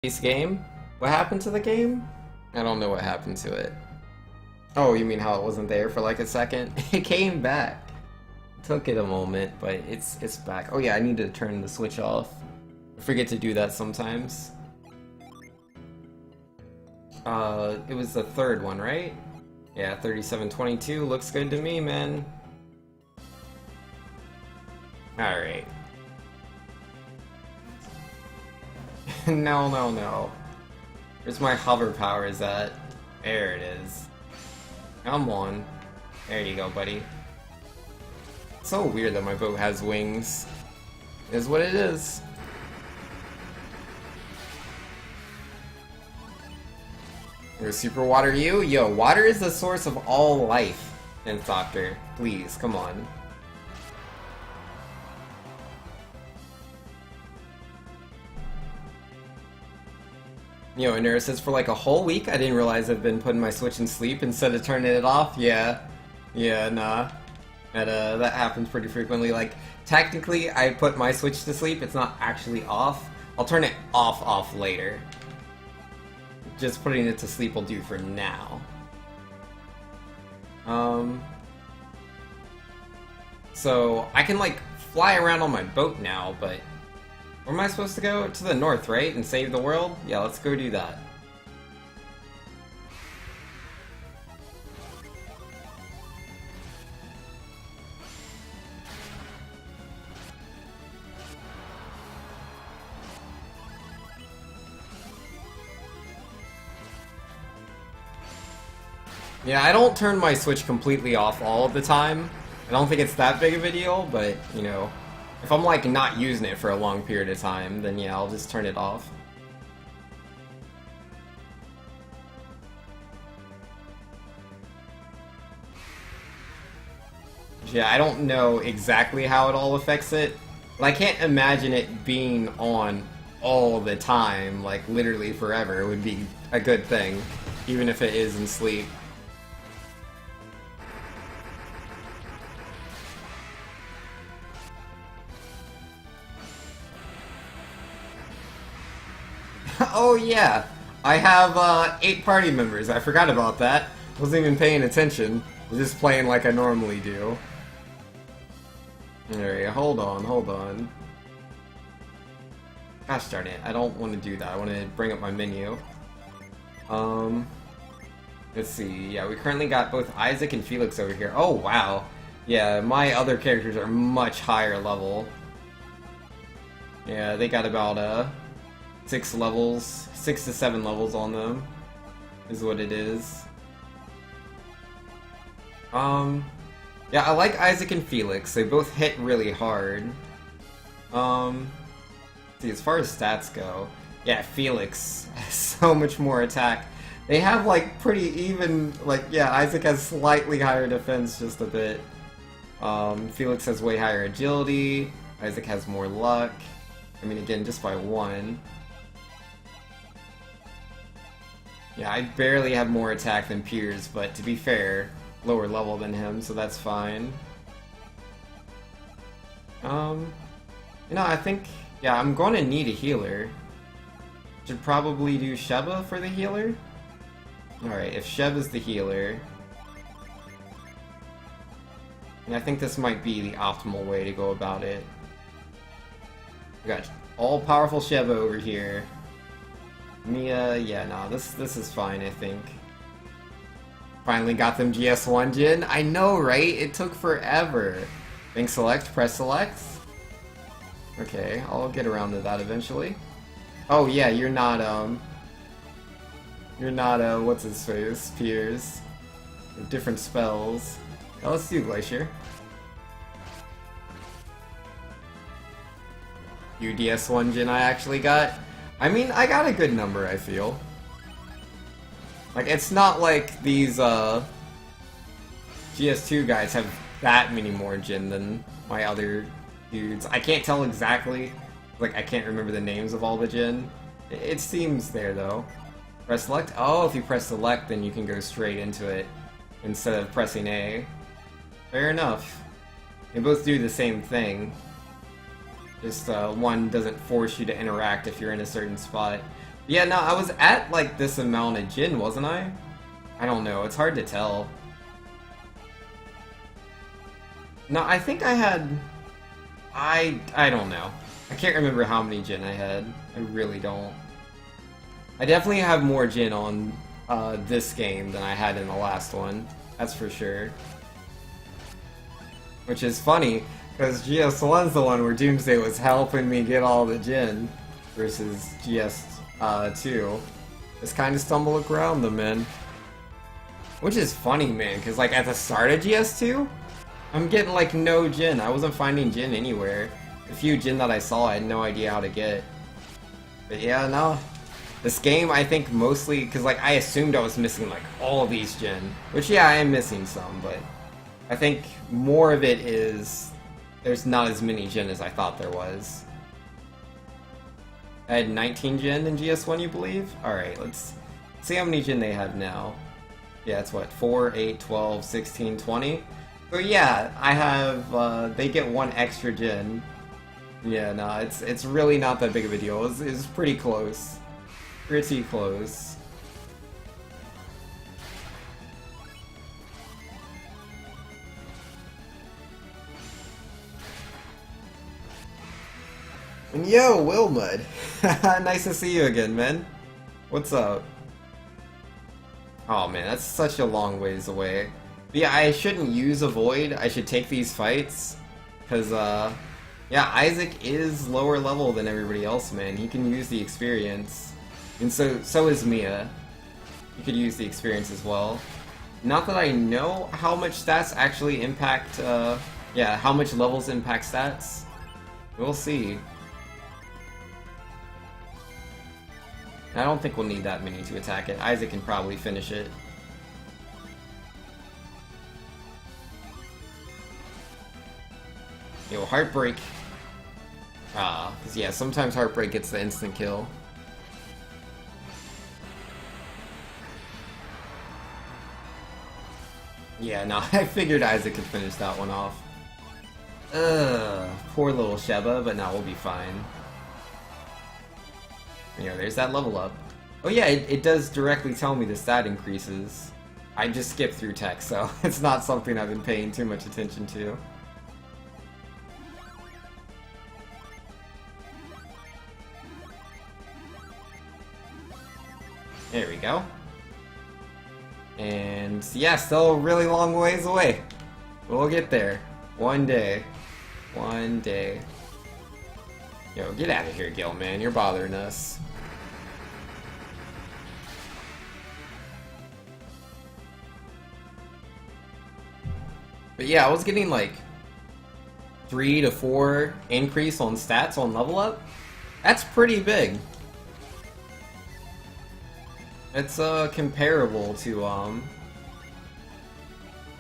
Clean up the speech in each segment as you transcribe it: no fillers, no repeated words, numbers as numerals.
This game? What happened to the game? I don't know what happened to it. Oh, you mean how it wasn't there for like a second? It came back. Took it a moment, but it's back. Oh yeah, I need to turn the switch off. I forget to do that sometimes. It was the third one, right? Yeah, 3722 looks good to me, man. Alright. No. Where's my hover powers at? There it is. Come on. There you go, buddy. It's so weird that my boat has wings. It is what it is. Here's SuperTwoU. Yo, water is the source of all life in Doctor. Please, come on. Yo, and Nura says for like a whole week I didn't realize I've been putting my Switch in sleep instead of turning it off. Yeah, nah. That happens pretty frequently. Like, technically I put my Switch to sleep, it's not actually off. I'll turn it off later. Just putting it to sleep will do for now. So I can like fly around on my boat now, but where am I supposed to go? To the north, right? And save the world? Yeah, let's go do that. Yeah, I don't turn my Switch completely off all of the time. I don't think it's that big of a deal, but, you know, if I'm, like, not using it for a long period of time, then yeah, I'll just turn it off. Yeah, I don't know exactly how it all affects it, but I can't imagine it being on all the time, like, literally forever, would be a good thing, even if it is in sleep. Oh yeah, I have 8 party members. I forgot about that. Wasn't even paying attention. I was just playing like I normally do. Alright, hold on. Gosh darn it, I don't want to do that. I want to bring up my menu. Let's see. Yeah, we currently got both Isaac and Felix over here. Oh wow. Yeah, my other characters are much higher level. Yeah, they got about 6 to 7 levels on them, is what it is. Yeah, I like Isaac and Felix. They both hit really hard. See, as far as stats go, yeah, Felix has so much more attack. They have, like, pretty even, like, yeah, Isaac has slightly higher defense, just a bit. Felix has way higher agility. Isaac has more luck. I mean, again, just by 1. Yeah, I barely have more attack than Piers, but to be fair, lower level than him, so that's fine. You know, I think, yeah, I'm going to need a healer. Should probably do Sheba for the healer? Alright, if Sheba's the healer, and I think this might be the optimal way to go about it. We got all-powerful Sheba over here. Mia, yeah, no, this is fine, I think. Finally got them GS1 Jin. I know, right? It took forever. Think select, press select. Okay, I'll get around to that eventually. Oh yeah, you're not, what's his face? Piers. Different spells. Now let's do Glacier. UDS1 Jin I actually got. I mean, I got a good number, I feel. Like, it's not like these, GS2 guys have that many more Jin than my other dudes. I can't tell exactly, like, I can't remember the names of all the Jin. It seems there, though. Press select? Oh, if you press select, then you can go straight into it, instead of pressing A. Fair enough. They both do the same thing. Just one doesn't force you to interact if you're in a certain spot. Yeah, no, I was at like this amount of Jin, wasn't I? I don't know, it's hard to tell. No, I think I had... I don't know. I can't remember how many Jin I had. I really don't. I definitely have more Jin on this game than I had in the last one. That's for sure. Which is funny, because GS1's the one where Doomsday was helping me get all the Jin, versus GS2. Just kind of stumble around them, man. Which is funny, man, because like at the start of GS2, I'm getting like no Jin. I wasn't finding Jin anywhere. The few Jin that I saw, I had no idea how to get. But yeah, no. This game, I think mostly, because like I assumed I was missing like all of these Jin. Which yeah, I am missing some, but I think more of it is there's not as many Jin as I thought there was. I had 19 Jin in GS1, you believe? Alright, let's see how many Jin they have now. Yeah, it's what, 4, 8, 12, 16, 20? So yeah, I have, they get one extra Jin. Yeah, no, it's really not that big of a deal. It's pretty close. Pretty close. And yo, Wilmud! Nice to see you again, man. What's up? Oh man, that's such a long ways away. But yeah, I shouldn't use a Void. I should take these fights. Because, yeah, Isaac is lower level than everybody else, man. He can use the experience. And so is Mia. You could use the experience as well. Not that I know how much stats actually impact, yeah, how much levels impact stats. We'll see. I don't think we'll need that many to attack it. Isaac can probably finish it. Yo, Heartbreak. Because yeah, sometimes Heartbreak gets the instant kill. Yeah, no, I figured Isaac could finish that one off. Poor little Sheba, but no, we'll be fine. You know, there's that level up. Oh yeah, it does directly tell me the stat increases. I just skipped through text, so it's not something I've been paying too much attention to. There we go. And yeah, still a really long ways away. We'll get there. One day. One day. Yo, get out of here, Gil, man. You're bothering us. But yeah, I was getting like 3 to 4 increase on stats on level up. That's pretty big. It's comparable to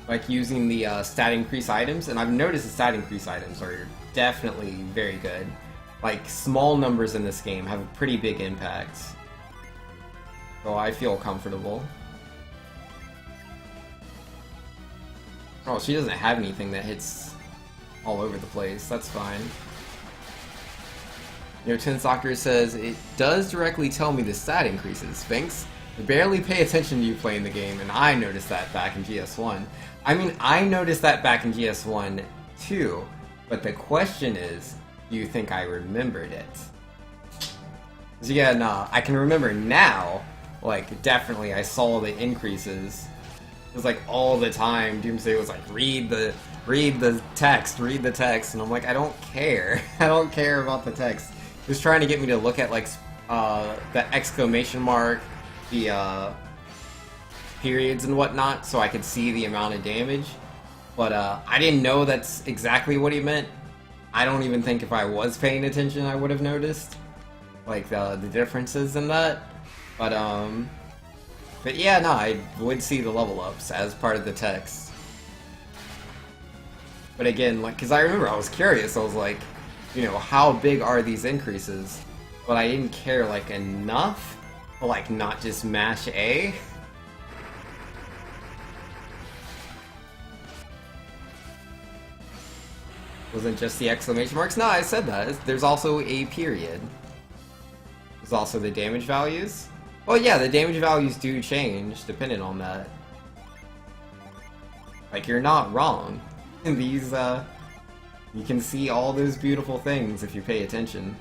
like using the stat increase items, and I've noticed the stat increase items are definitely very good. Like small numbers in this game have a pretty big impact. So I feel comfortable. Oh, she doesn't have anything that hits all over the place. That's fine. You know, Tin Soccer says, it does directly tell me the stat increases. Thanks. I barely pay attention to you playing the game, and I noticed that back in GS1. I mean, I noticed that back in GS1 too, but the question is, do you think I remembered it? So yeah, nah, I can remember now, like, definitely I saw the increases. It was like all the time, Doomsday was like, read the text, and I'm like, I don't care. I don't care about the text. He was trying to get me to look at, like, the exclamation mark, the, periods and whatnot, so I could see the amount of damage. But, I didn't know that's exactly what he meant. I don't even think if I was paying attention I would have noticed, like, the differences in that. But yeah, no, I would see the level ups as part of the text. But again, like, because I remember I was curious, I was like, you know, how big are these increases? But I didn't care, like, enough to, like, not just mash A. Wasn't just the exclamation marks? No, I said that. There's also a period. There's also the damage values. Well, yeah, the damage values do change depending on that. Like, you're not wrong. These, you can see all those beautiful things if you pay attention.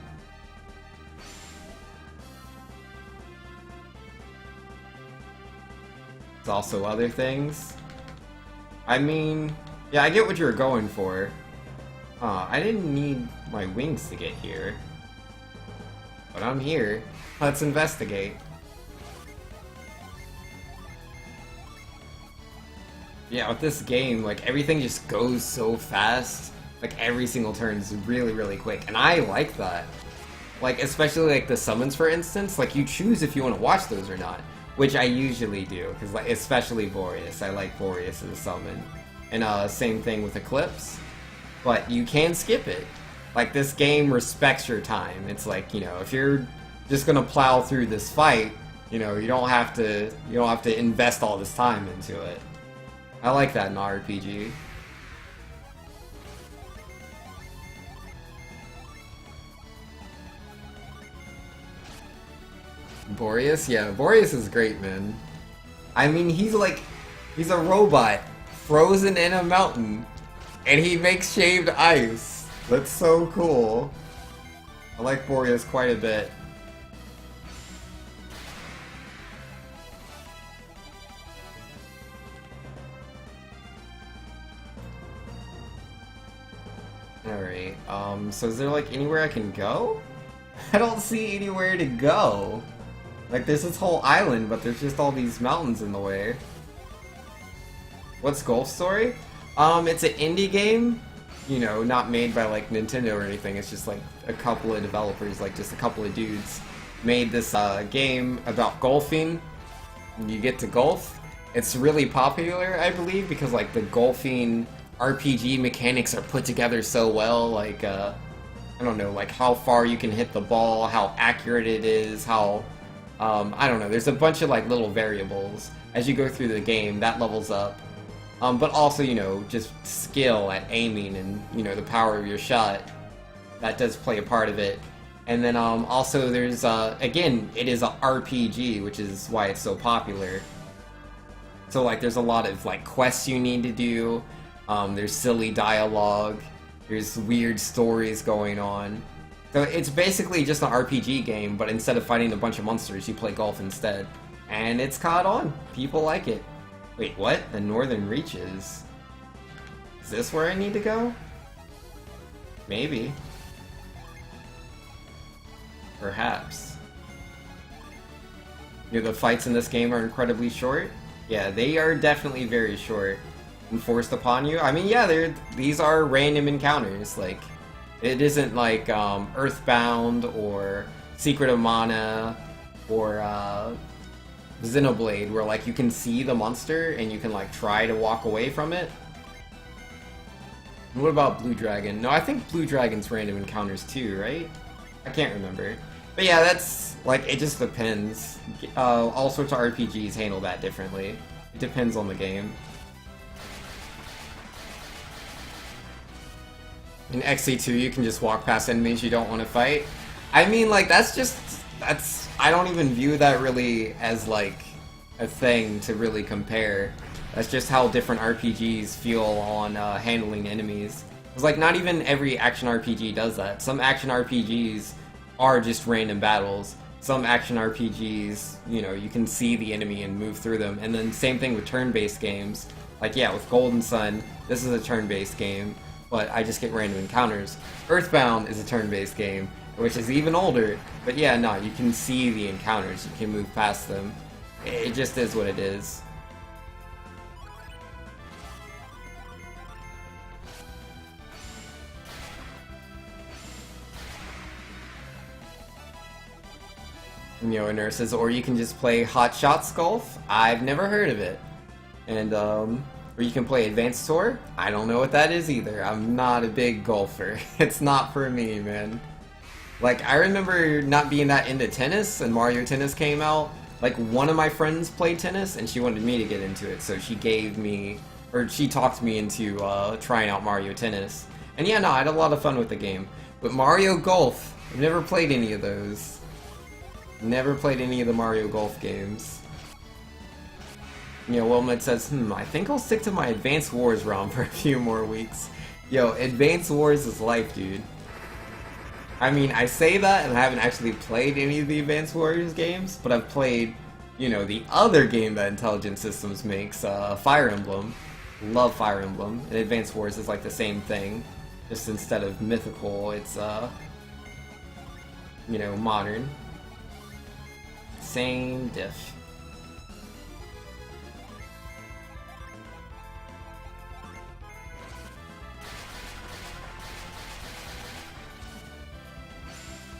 There's also other things. I mean, yeah, I get what you're going for. I didn't need my wings to get here. But I'm here. Let's investigate. Yeah, with this game, like, everything just goes so fast. Like, every single turn is really, really quick. And I like that. Like, especially, like, the summons, for instance. Like, you choose if you want to watch those or not. Which I usually do. Because, like, especially Boreas. I like Boreas as a summon. And, same thing with Eclipse. But you can skip it. Like, this game respects your time. It's like, you know, if you're just gonna plow through this fight, you know, you don't have to invest all this time into it. I like that in RPG. Boreas? Yeah, Boreas is great, man. I mean, he's a robot, frozen in a mountain, and he makes shaved ice. That's so cool. I like Boreas quite a bit. Alright, so is there like anywhere I can go? I don't see anywhere to go. Like, there's this whole island, but there's just all these mountains in the way. What's Golf Story? It's an indie game, you know, not made by like Nintendo or anything. It's just like a couple of developers, like just a couple of dudes, made this game about golfing. You get to golf. It's really popular, I believe, because like the golfing RPG mechanics are put together so well. Like, I don't know, like how far you can hit the ball, how accurate it is, how, I don't know, there's a bunch of like little variables. As you go through the game, that levels up. But also, you know, just skill at aiming and, you know, the power of your shot. That does play a part of it. And then also there's, again, it is a RPG, which is why it's so popular. So, like, there's a lot of, like, quests you need to do. There's silly dialogue. There's weird stories going on. So it's basically just an RPG game, but instead of fighting a bunch of monsters, you play golf instead. And it's caught on. People like it. Wait, what? The Northern Reaches? Is this where I need to go? Maybe. Perhaps. You know, the fights in this game are incredibly short. Yeah, they are definitely very short. And forced upon you. I mean, yeah, these are random encounters. Like, it isn't like Earthbound or Secret of Mana or Xenoblade, where like you can see the monster and you can like try to walk away from it. And what about Blue Dragon? No, I think Blue Dragon's random encounters too, right? I can't remember. But yeah, that's like, it just depends. All sorts of RPGs handle that differently. It depends on the game. In XC2, you can just walk past enemies you don't want to fight. I mean, like, I don't even view that really as, like, a thing to really compare. That's just how different RPGs feel on handling enemies. It's like, not even every action RPG does that. Some action RPGs are just random battles. Some action RPGs, you know, you can see the enemy and move through them. And then same thing with turn-based games. Like, yeah, with Golden Sun, this is a turn-based game, but I just get random encounters. Earthbound is a turn-based game, which is even older, but yeah, no, you can see the encounters, you can move past them. It just is what it is. Neo Nurses, or you can just play Hot Shots Golf. I've never heard of it. And, or you can play Advanced Tour. I don't know what that is either. I'm not a big golfer. It's not for me, man. Like, I remember not being that into tennis, and Mario Tennis came out. Like, one of my friends played tennis, and she wanted me to get into it, so she gave me, or she talked me into trying out Mario Tennis. And yeah, no, I had a lot of fun with the game. But Mario Golf, I've never played any of those. Never played any of the Mario Golf games. You know, Wilmot says, I think I'll stick to my Advance Wars ROM for a few more weeks. Yo, Advance Wars is life, dude. I mean, I say that and I haven't actually played any of the Advance Warriors games, but I've played, you know, the other game that Intelligent Systems makes, Fire Emblem. Love Fire Emblem. And Advance Wars is like the same thing. Just instead of mythical, it's, you know, modern. Same diff.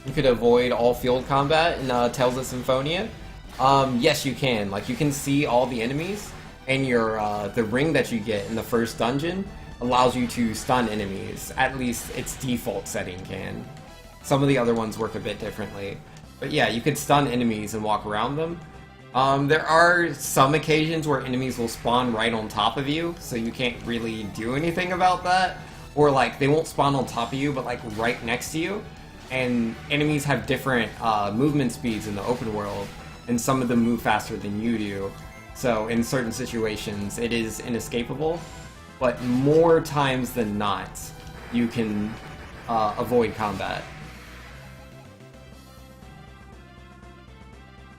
You could avoid all field combat in Tales of Symphonia. Yes, you can. Like, you can see all the enemies, and your the ring that you get in the first dungeon allows you to stun enemies. At least its default setting can. Some of the other ones work a bit differently. But yeah, you could stun enemies and walk around them. There are some occasions where enemies will spawn right on top of you, so you can't really do anything about that. Or like, they won't spawn on top of you, but like right next to you. And enemies have different movement speeds in the open world, and some of them move faster than you do. So in certain situations, it is inescapable, but more times than not, you can avoid combat.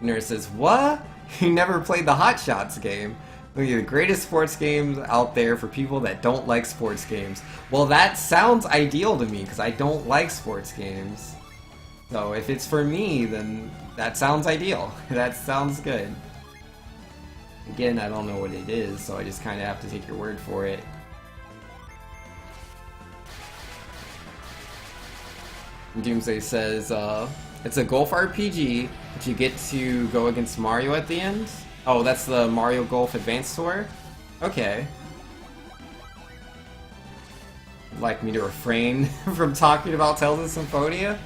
Nurse says, what? You never played the Hot Shots game? One of the greatest sports games out there for people that don't like sports games. Well, that sounds ideal to me, because I don't like sports games. So if it's for me, then that sounds ideal. That sounds good. Again, I don't know what it is, so I just kind of have to take your word for it. Doomsday says, it's a golf RPG, but you get to go against Mario at the end? Oh, that's the Mario Golf Advance Tour? Okay. Would like me to refrain from talking about Tales of Symphonia?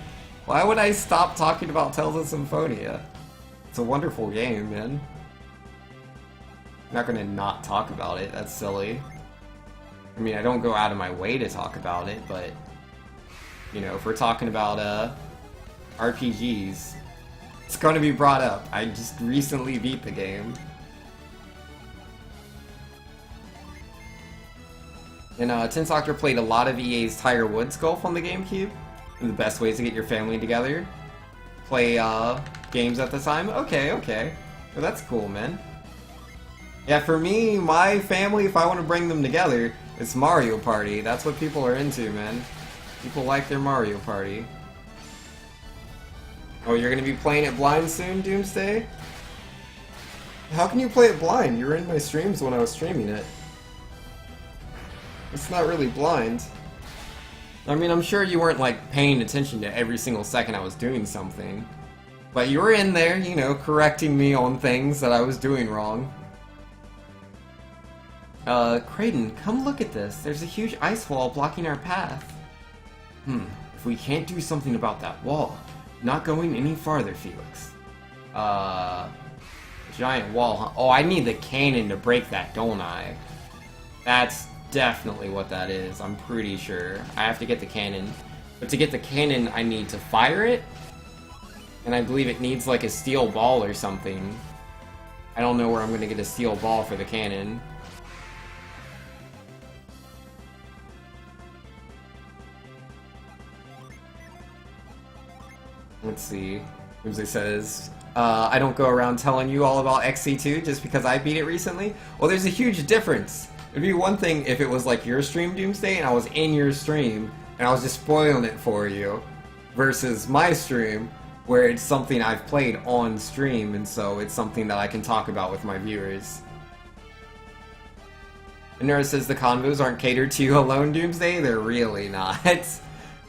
Why would I stop talking about Tales of Symphonia? It's a wonderful game, man. I'm not gonna not talk about it, that's silly. I mean, I don't go out of my way to talk about it, but... You know, if we're talking about, RPGs, it's gonna be brought up. I just recently beat the game. And Tin Doctor played a lot of EA's Tiger Woods Golf on the GameCube. And the best ways to get your family together. Play games at the time. Okay. Well, that's cool, man. Yeah, for me, my family, if I want to bring them together, it's Mario Party. That's what people are into, man. People like their Mario Party. Oh, you're gonna be playing it blind soon, Doomsday? How can you play it blind? You were in my streams when I was streaming it. It's not really blind. I mean, I'm sure you weren't, like, paying attention to every single second I was doing something. But you were in there, you know, correcting me on things that I was doing wrong. Kraden, come look at this. There's a huge ice wall blocking our path. If we can't do something about that wall, not going any farther, Felix. Giant wall, huh? Oh, I need the cannon to break that, don't I? That's definitely what that is, I'm pretty sure. I have to get the cannon. But to get the cannon, I need to fire it? And I believe it needs, like, a steel ball or something. I don't know where I'm gonna get a steel ball for the cannon. Let's see. Doomsday says, I don't go around telling you all about XC2 just because I beat it recently. Well, there's a huge difference. It'd be one thing if it was like your stream, Doomsday, and I was in your stream, and I was just spoiling it for you, versus my stream, where it's something I've played on stream, and so it's something that I can talk about with my viewers. And Nura says the convos aren't catered to you alone, Doomsday. They're really not.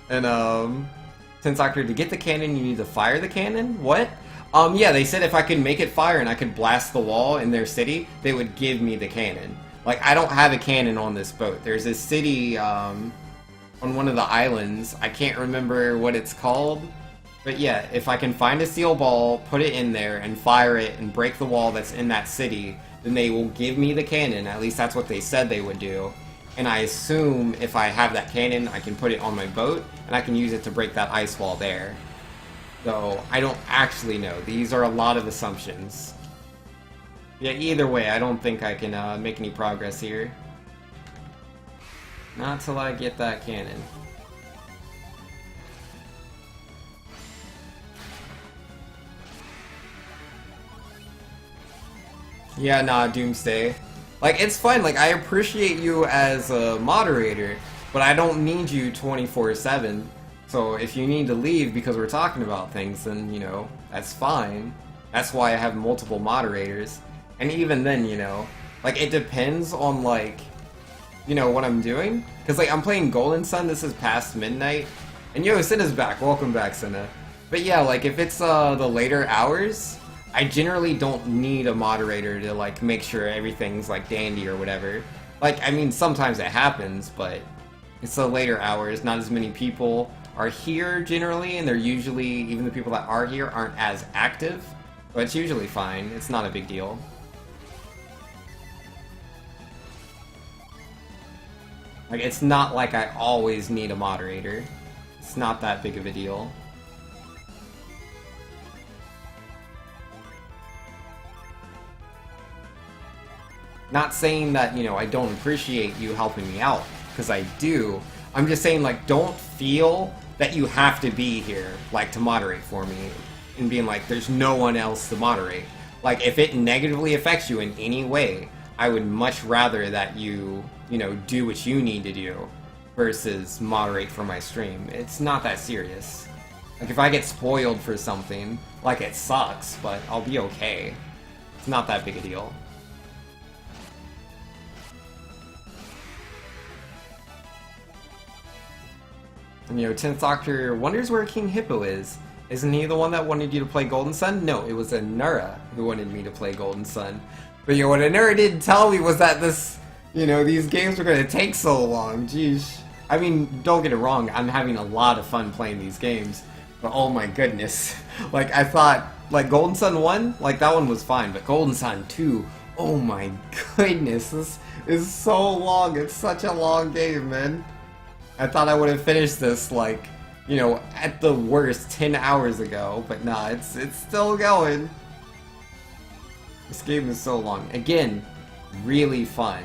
And, Doctor, to get the cannon, you need to fire the cannon? What? Yeah, they said if I could make it fire and I could blast the wall in their city, they would give me the cannon. Like, I don't have a cannon on this boat. There's a city, on one of the islands. I can't remember what it's called. But yeah, if I can find a steel ball, put it in there, and fire it, and break the wall that's in that city, then they will give me the cannon. At least that's what they said they would do. And I assume if I have that cannon, I can put it on my boat, and I can use it to break that ice wall there. So I don't actually know. These are a lot of assumptions. Yeah, either way, I don't think I can make any progress here. Not till I get that cannon. Yeah, nah, Doomsday. Like, it's fine, like, I appreciate you as a moderator, but I don't need you 24/7. So if you need to leave because we're talking about things, then, you know, that's fine. That's why I have multiple moderators. And even then, you know, like, it depends on, like, you know, what I'm doing. Because, like, I'm playing Golden Sun, this is past midnight. And yo, Cinna's back. Welcome back, Cinna. But yeah, like, if it's the later hours, I generally don't need a moderator to, like, make sure everything's, like, dandy or whatever. Like, I mean, sometimes it happens, but it's the later hours. Not as many people are here, generally, and they're usually, even the people that are here aren't as active. But it's usually fine. It's not a big deal. Like, it's not like I always need a moderator. It's not that big of a deal. Not saying that, you know, I don't appreciate you helping me out, because I do. I'm just saying, like, don't feel that you have to be here, like, to moderate for me, and being like, there's no one else to moderate. Like, if it negatively affects you in any way, I would much rather that you know, do what you need to do, versus moderate for my stream. It's not that serious. Like, if I get spoiled for something, like, it sucks, but I'll be okay. It's not that big a deal. And, you know, 10th Doctor wonders where King Hippo is. Isn't he the one that wanted you to play Golden Sun? No, it was Anura who wanted me to play Golden Sun. But, you know, what Anura didn't tell me was that this, you know, these games were going to take so long. Jeez. I mean, don't get it wrong, I'm having a lot of fun playing these games. But, oh my goodness. Like, I thought, like, Golden Sun 1, like, that one was fine. But Golden Sun 2, oh my goodness. This is so long. It's such a long game, man. I thought I would have finished this, like, you know, at the worst 10 hours ago, but nah, it's still going. This game is so long. Again, really fun,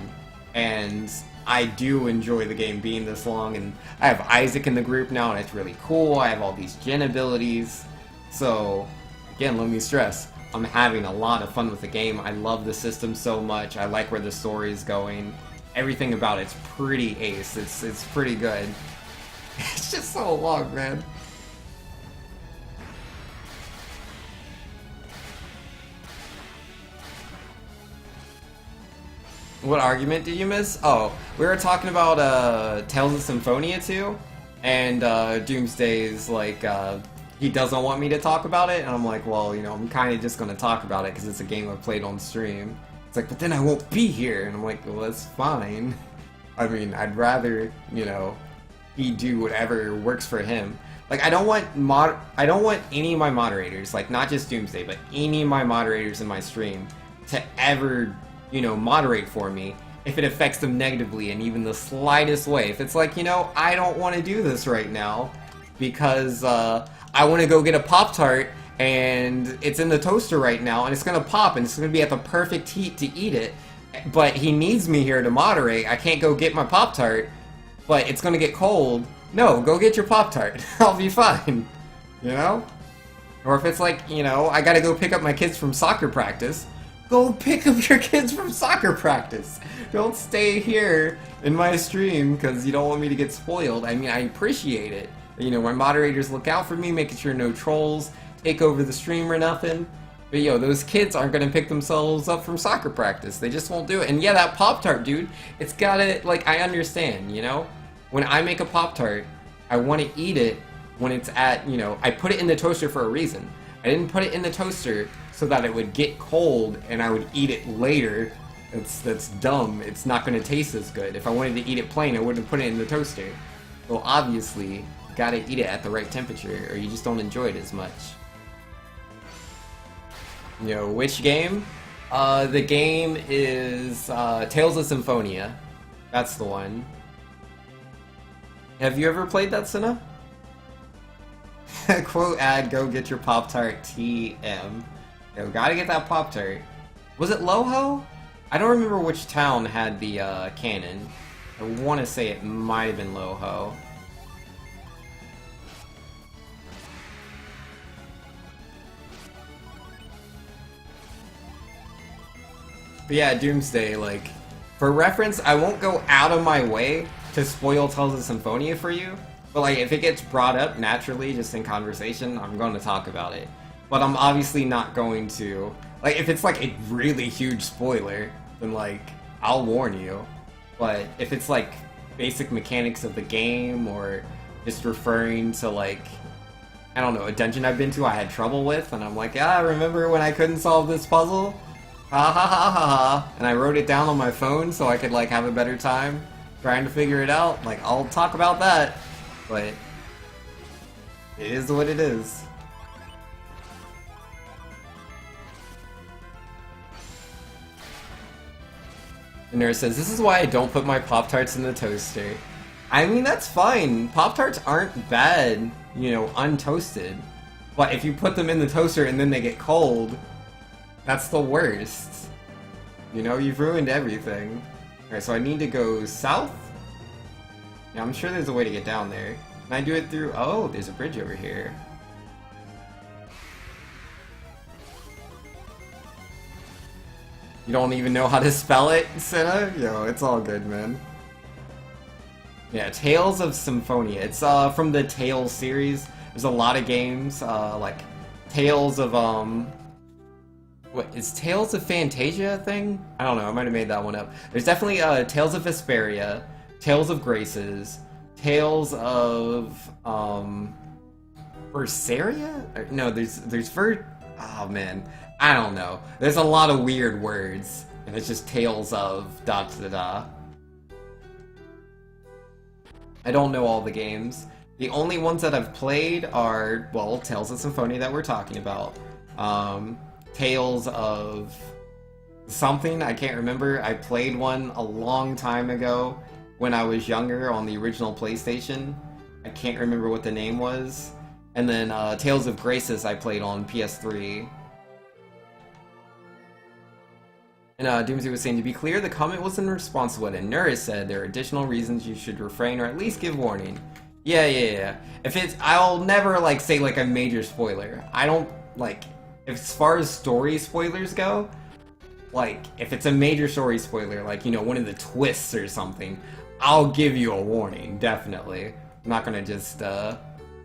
and I do enjoy the game being this long, and I have Isaac in the group now, and it's really cool. I have all these gen abilities, so, again, let me stress, I'm having a lot of fun with the game. I love the system so much. I like where the story is going. Everything about it's pretty ace. It's pretty good. It's just so long, man. What argument did you miss? Oh, we were talking about Tales of Symphonia 2, and Doomsday's like he doesn't want me to talk about it, and I'm like, well, you know, I'm kind of just gonna talk about it because it's a game I played on stream. It's like, but then I won't be here, and I'm like, well, that's fine. I mean, I'd rather, you know, he do whatever works for him. Like, I don't want any of my moderators, like, not just Doomsday, but any of my moderators in my stream to ever, you know, moderate for me if it affects them negatively in even the slightest way. If it's like, you know, I don't want to do this right now because I want to go get a Pop-Tart and it's in the toaster right now, and it's gonna pop, and it's gonna be at the perfect heat to eat it, but he needs me here to moderate. I can't go get my Pop-Tart, but it's gonna get cold. No, go get your Pop-Tart. I'll be fine. You know? Or if it's like, you know, I gotta go pick up my kids from soccer practice, go pick up your kids from soccer practice. Don't stay here in my stream because you don't want me to get spoiled. I mean, I appreciate it. You know, my moderators look out for me, making sure no trolls take over the stream or nothing. But yo, those kids aren't gonna pick themselves up from soccer practice. They just won't do it. And yeah, that Pop-Tart, dude, it's gotta, like, I understand, you know? When I make a Pop-Tart, I want to eat it when it's at, you know, I put it in the toaster for a reason. I didn't put it in the toaster so that it would get cold and I would eat it later. That's dumb. It's not gonna taste as good. If I wanted to eat it plain, I wouldn't put it in the toaster. Well, obviously, you gotta eat it at the right temperature or you just don't enjoy it as much. You know, which game? The game is Tales of Symphonia. That's the one. Have you ever played that, Senna? Quote ad, go get your Pop-Tart TM. Yo, gotta get that Pop-Tart. Was it Loho? I don't remember which town had the cannon. I want to say it might have been Loho. But yeah, Doomsday, like, for reference, I won't go out of my way to spoil Tales of Symphonia for you, but like, if it gets brought up naturally, just in conversation, I'm going to talk about it. But I'm obviously not going to, like, if it's like a really huge spoiler, then like, I'll warn you. But if it's like, basic mechanics of the game, or just referring to like, I don't know, a dungeon I've been to I had trouble with, and I'm like, yeah, remember when I couldn't solve this puzzle? Ha ha ha ha ha, and I wrote it down on my phone so I could like have a better time trying to figure it out. Like, I'll talk about that, but it is what it is. The nurse says, this is why I don't put my Pop-Tarts in the toaster. I mean, that's fine. Pop-Tarts aren't bad, you know, untoasted. But if you put them in the toaster and then they get cold, that's the worst. You know, you've ruined everything. Alright, so I need to go south? Yeah, I'm sure there's a way to get down there. Can I do it through... Oh, there's a bridge over here. You don't even know how to spell it, Senna? Yo, it's all good, man. Yeah, Tales of Symphonia. It's from the Tales series. There's a lot of games, like Tales of what is Tales of Fantasia a thing? I don't know, I might have made that one up. There's definitely Tales of Vesperia, Tales of Graces, Tales of Berseria? No, there's oh man. I don't know. There's a lot of weird words, and it's just Tales of da da da. I don't know all the games. The only ones that I've played are, well, Tales of Symphonia that we're talking about. Tales of something, I can't remember. I played one a long time ago when I was younger on the original PlayStation. I can't remember what the name was. And then Tales of Graces I played on PS3. And Doomsday was saying, to be clear, the comment was in response to what Anura said. There are additional reasons you should refrain or at least give warning. Yeah. If it's, I'll never like say like a major spoiler. I don't like, as far as story spoilers go, like if it's a major story spoiler, like, you know, one of the twists or something, I'll give you a warning, definitely. I'm not gonna just be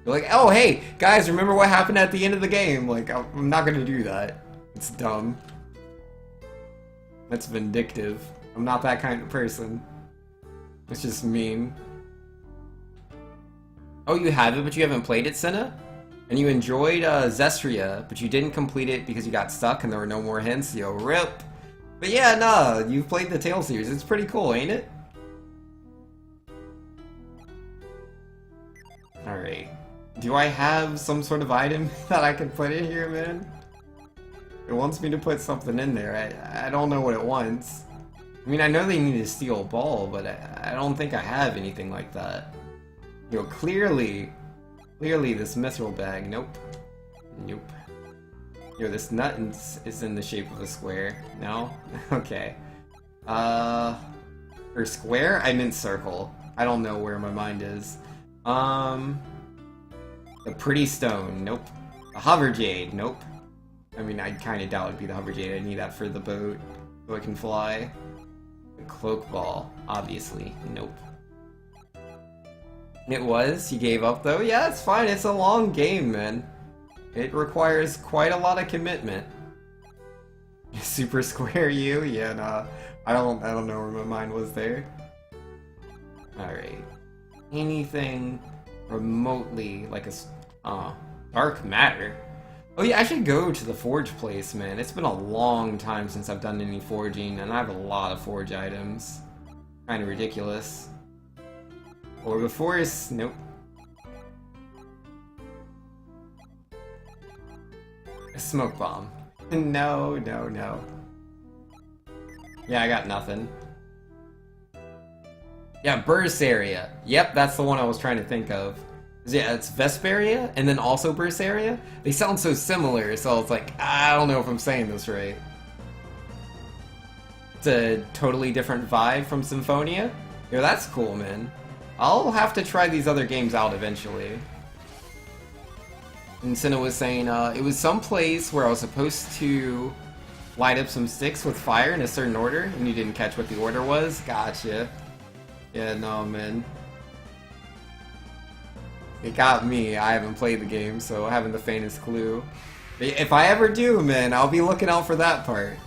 like, oh hey guys, remember what happened at the end of the game? Like, I'm not gonna do that. It's dumb. That's vindictive. I'm not that kind of person. It's just mean. Oh, you have it, but you haven't played it, Senna? And you enjoyed Zestria, but you didn't complete it because you got stuck and there were no more hints? Yo, rip! But yeah, nah, you've played the Tales series. It's pretty cool, ain't it? Alright. Do I have some sort of item that I can put in here, man? It wants me to put something in there. I don't know what it wants. I mean, I know they need a steel ball, but I don't think I have anything like that. Yo, clearly this mithril bag. Nope. Yo, this nut is in the shape of a square. No? Okay. For square? I meant circle. I don't know where my mind is. The pretty stone. Nope. A hover jade. Nope. I mean, I kind of doubt it'd be the hover jade. I need that for the boat, so I can fly. The cloak ball, obviously. Nope. It was? You gave up, though? Yeah, it's fine. It's a long game, man. It requires quite a lot of commitment. Super Square U? Yeah, nah. I don't know where my mind was there. Alright. Anything remotely like a... dark matter? Oh yeah, I should go to the forge place, man. It's been a long time since I've done any forging, and I have a lot of forge items. Kinda ridiculous. Or before is... Nope. A smoke bomb. No. Yeah, I got nothing. Yeah, Berseria. Yep, that's the one I was trying to think of. Yeah, it's Vesperia and then also Berseria. They sound so similar, so it's like, I don't know if I'm saying this right. It's a totally different vibe from Symphonia. Yo, that's cool, man. I'll have to try these other games out eventually. And Senna was saying, it was some place where I was supposed to light up some sticks with fire in a certain order, and you didn't catch what the order was? Gotcha. Yeah, no, man. It got me. I haven't played the game, so I haven't the faintest clue. But if I ever do, man, I'll be looking out for that part.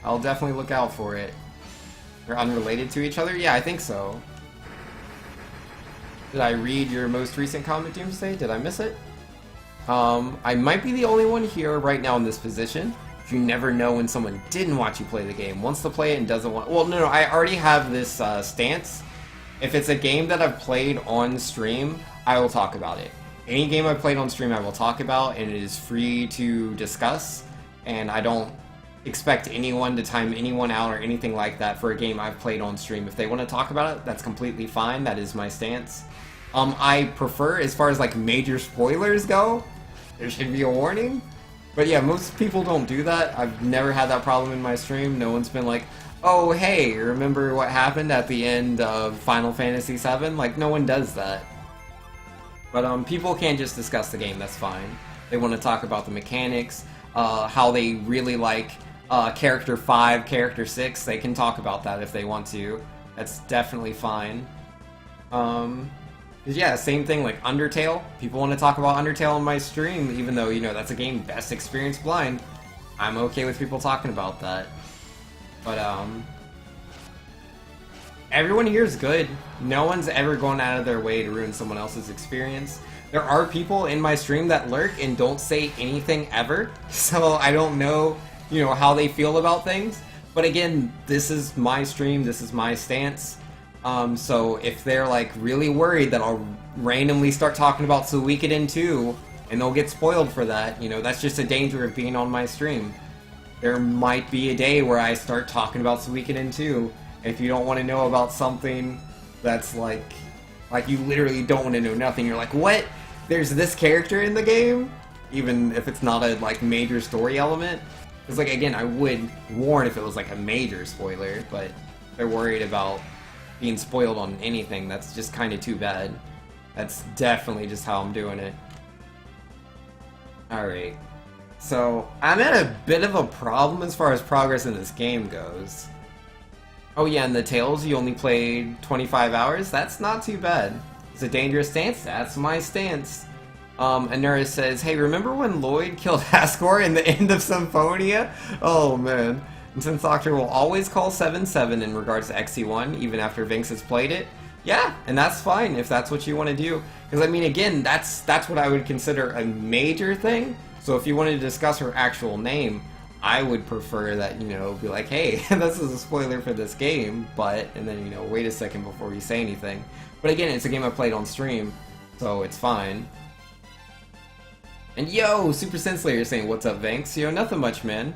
I'll definitely look out for it. They're unrelated to each other? Yeah, I think so. Did I read your most recent comment, Doomsday? Did I miss it? I might be the only one here right now in this position. You never know when someone didn't watch you play the game, wants to play it and doesn't want... Well, no, I already have this stance. If it's a game that I've played on stream, I will talk about it. Any game I've played on stream, I will talk about, and it is free to discuss. And I don't expect anyone to time anyone out or anything like that for a game I've played on stream. If they want to talk about it, that's completely fine. That is my stance. I prefer, as far as like major spoilers go, there should be a warning. But yeah, most people don't do that. I've never had that problem in my stream. No one's been like, oh hey, remember what happened at the end of Final Fantasy VII? Like, no one does that. But people can just discuss the game, that's fine. They want to talk about the mechanics, how they really like Character 5, Character 6, they can talk about that if they want to. That's definitely fine. Yeah, same thing like Undertale. People want to talk about Undertale on my stream, even though, you know, that's a game best experienced blind. I'm okay with people talking about that. But, everyone here is good. No one's ever going out of their way to ruin someone else's experience. There are people in my stream that lurk and don't say anything ever, so I don't know, you know, how they feel about things. But again, this is my stream, this is my stance. So if they're like really worried that I'll randomly start talking about Suikoden 2 and they'll get spoiled for that, you know, that's just a danger of being on my stream. There might be a day where I start talking about Suikoden 2. If you don't want to know about something that's like you literally don't want to know nothing, you're like, what? There's this character in the game? Even if it's not a like major story element? Because like again, I would warn if it was like a major spoiler, but if they're worried about being spoiled on anything, that's just kind of too bad. That's definitely just how I'm doing it. Alright. So, I'm at a bit of a problem as far as progress in this game goes. Oh yeah, and the Tales, you only played 25 hours? That's not too bad. It's a dangerous stance, that's my stance. Anura says, hey, remember when Lloyd killed Asgore in the end of Symphonia? Oh man. And since Doctor will always call 7-7 in regards to XC1, even after Vinx has played it, yeah, and that's fine if that's what you want to do. Because I mean, again, that's what I would consider a major thing. So if you wanted to discuss her actual name, I would prefer that, you know, be like, hey, this is a spoiler for this game, but, and then, you know, wait a second before you say anything. But again, it's a game I played on stream, so it's fine. And yo, Super Senslayer is saying, what's up, Vinx? Yo, nothing much, man.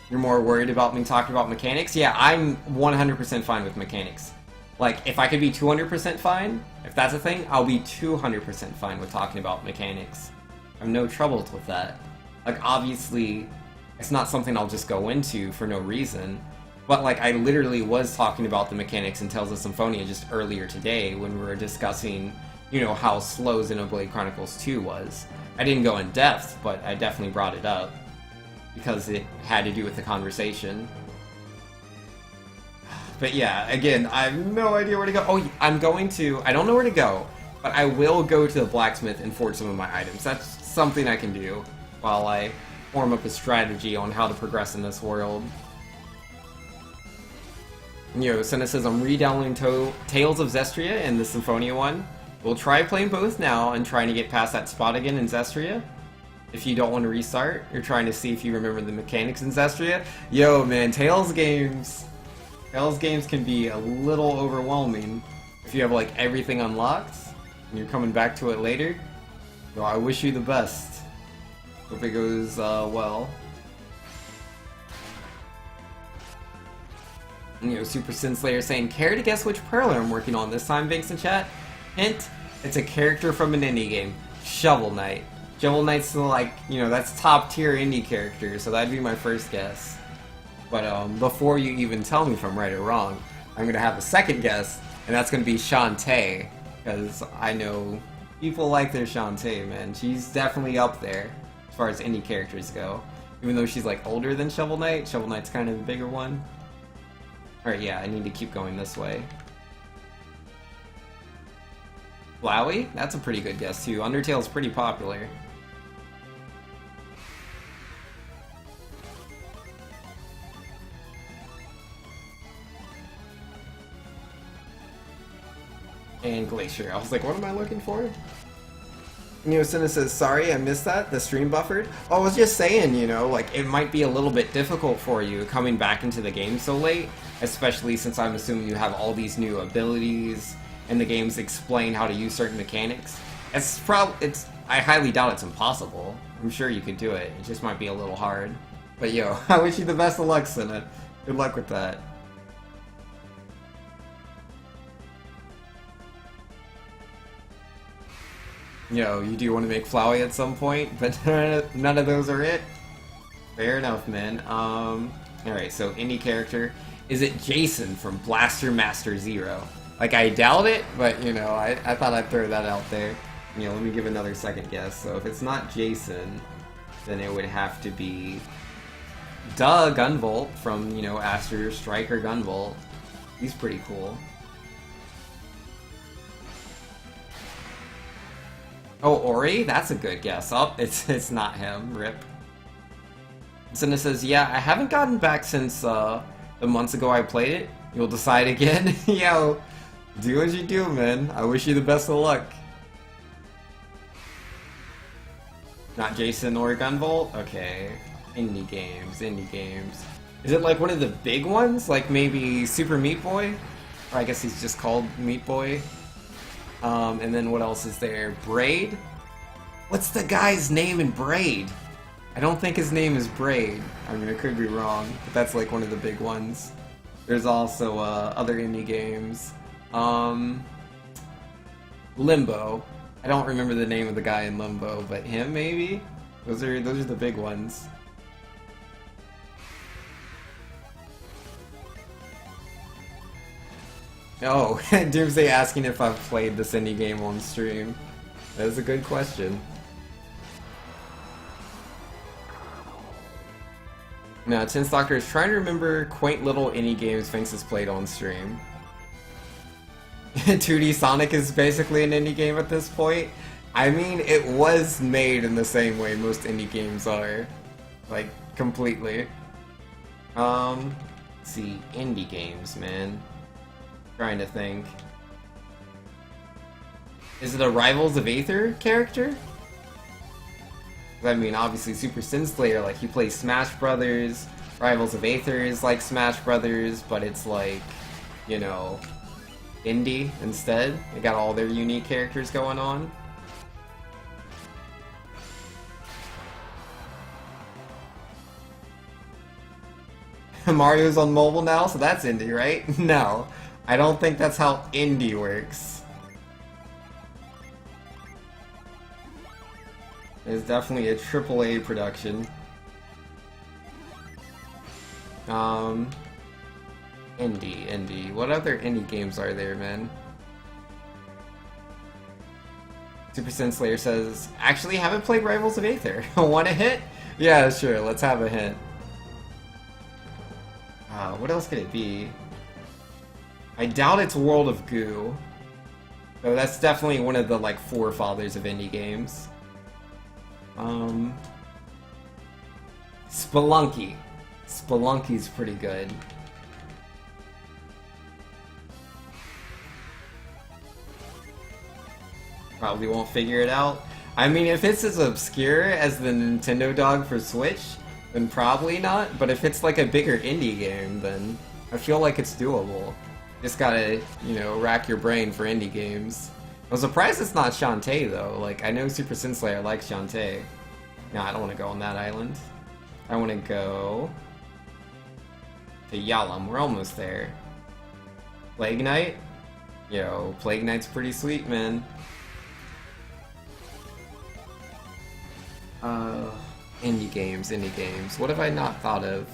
You're more worried about me talking about mechanics? Yeah, I'm 100% fine with mechanics. Like, if I could be 200% fine, if that's a thing, I'll be 200% fine with talking about mechanics. I have no trouble with that. Like, obviously, it's not something I'll just go into for no reason. But, like, I literally was talking about the mechanics in Tales of Symphonia just earlier today when we were discussing, you know, how slow Xenoblade Chronicles 2 was. I didn't go in depth, but I definitely brought it up. Because it had to do with the conversation. But yeah, again, I have no idea where to go. Oh, I don't know where to go, but I will go to the blacksmith and forge some of my items. That's something I can do while I form up a strategy on how to progress in this world. Yo, Senna says, I'm re-downloading Tales of Zestria and the Symphonia one. We'll try playing both now and trying to get past that spot again in Zestria. If you don't want to restart, you're trying to see if you remember the mechanics in Zestria. Yo, man, Tales games can be a little overwhelming if you have like everything unlocked and you're coming back to it later. So I wish you the best. Hope it goes well. And, you know, Super Sin Slayer saying, care to guess which parlor I'm working on this time, Vinx in chat? Hint, It's a character from an indie game. Shovel Knight. Shovel Knight's like, you know, that's top tier indie character, so that'd be my first guess. But before you even tell me if I'm right or wrong, I'm gonna have a second guess, and that's gonna be Shantae, because I know people like their Shantae, man. She's definitely up there as far as indie characters go. Even though she's like older than Shovel Knight, Shovel Knight's kind of the bigger one. Alright, yeah, I need to keep going this way. Flowey? That's a pretty good guess too. Undertale's pretty popular. And Glacier. I was like, what am I looking for? Neosina says, sorry, I missed that. The stream buffered. Oh, I was just saying, you know, like, it might be a little bit difficult for you coming back into the game so late, especially since I'm assuming you have all these new abilities, and the games explain how to use certain mechanics. I highly doubt it's impossible. I'm sure you could do it. It just might be a little hard. But yo, I wish you the best of luck, Sina. Good luck with that. You know, you do want to make Flowey at some point, but none of those are it. Fair enough, man. Alright, so indie character. Is it Jason from Blaster Master Zero? Like, I doubt it, but, you know, I thought I'd throw that out there. You know, let me give another second guess. So if it's not Jason, then it would have to be Gunvolt from, you know, Aster Striker Gunvolt. He's pretty cool. Oh, Ori? That's a good guess. Oh, it's not him. Rip. Cinna says, yeah, I haven't gotten back since the months ago I played it. You'll decide again? Yo, do what you do, man. I wish you the best of luck. Not Jason or Gunvolt? Okay. Indie games, indie games. Is it like one of the big ones? Like maybe Super Meat Boy? Or I guess he's just called Meat Boy. And then what else is there? Braid? What's the guy's name in Braid? I don't think his name is Braid. I mean, I could be wrong, but that's like one of the big ones. There's also other indie games. Limbo. I don't remember the name of the guy in Limbo, but him maybe? Those are the big ones. Oh, Doomsday asking if I've played this indie game on stream. That is a good question. Now, Tin Stalker is trying to remember quaint little indie games Finks has played on stream. 2D Sonic is basically an indie game at this point. I mean, it was made in the same way most indie games are. Like, completely. Let's see, indie games, man. Trying to think. Is it a Rivals of Aether character? I mean, obviously Super Sin Slayer, like, he plays Smash Brothers. Rivals of Aether is like Smash Brothers, but it's like, you know, indie instead. They got all their unique characters going on. Mario's on mobile now, so that's indie, right? No. I don't think that's how indie works. It's definitely a AAA production. Indie. What other indie games are there, man? Super Sin Slayer says, actually haven't played Rivals of Aether. Want a hint? Yeah, sure, let's have a hint. What else could it be? I doubt it's World of Goo. So that's definitely one of the, like, forefathers of indie games. Spelunky. Spelunky's pretty good. Probably won't figure it out. I mean, if it's as obscure as the Nintendo dog for Switch, then probably not. But if it's like a bigger indie game, then I feel like it's doable. Just gotta, you know, rack your brain for indie games. I'm surprised it's not Shantae, though. Like, I know Super Sin Slayer likes Shantae. No, I don't want to go on that island. I want to go to Yalom. We're almost there. Plague Knight? Yo, Plague Knight's pretty sweet, man. Uh, indie games, indie games. What have I not thought of?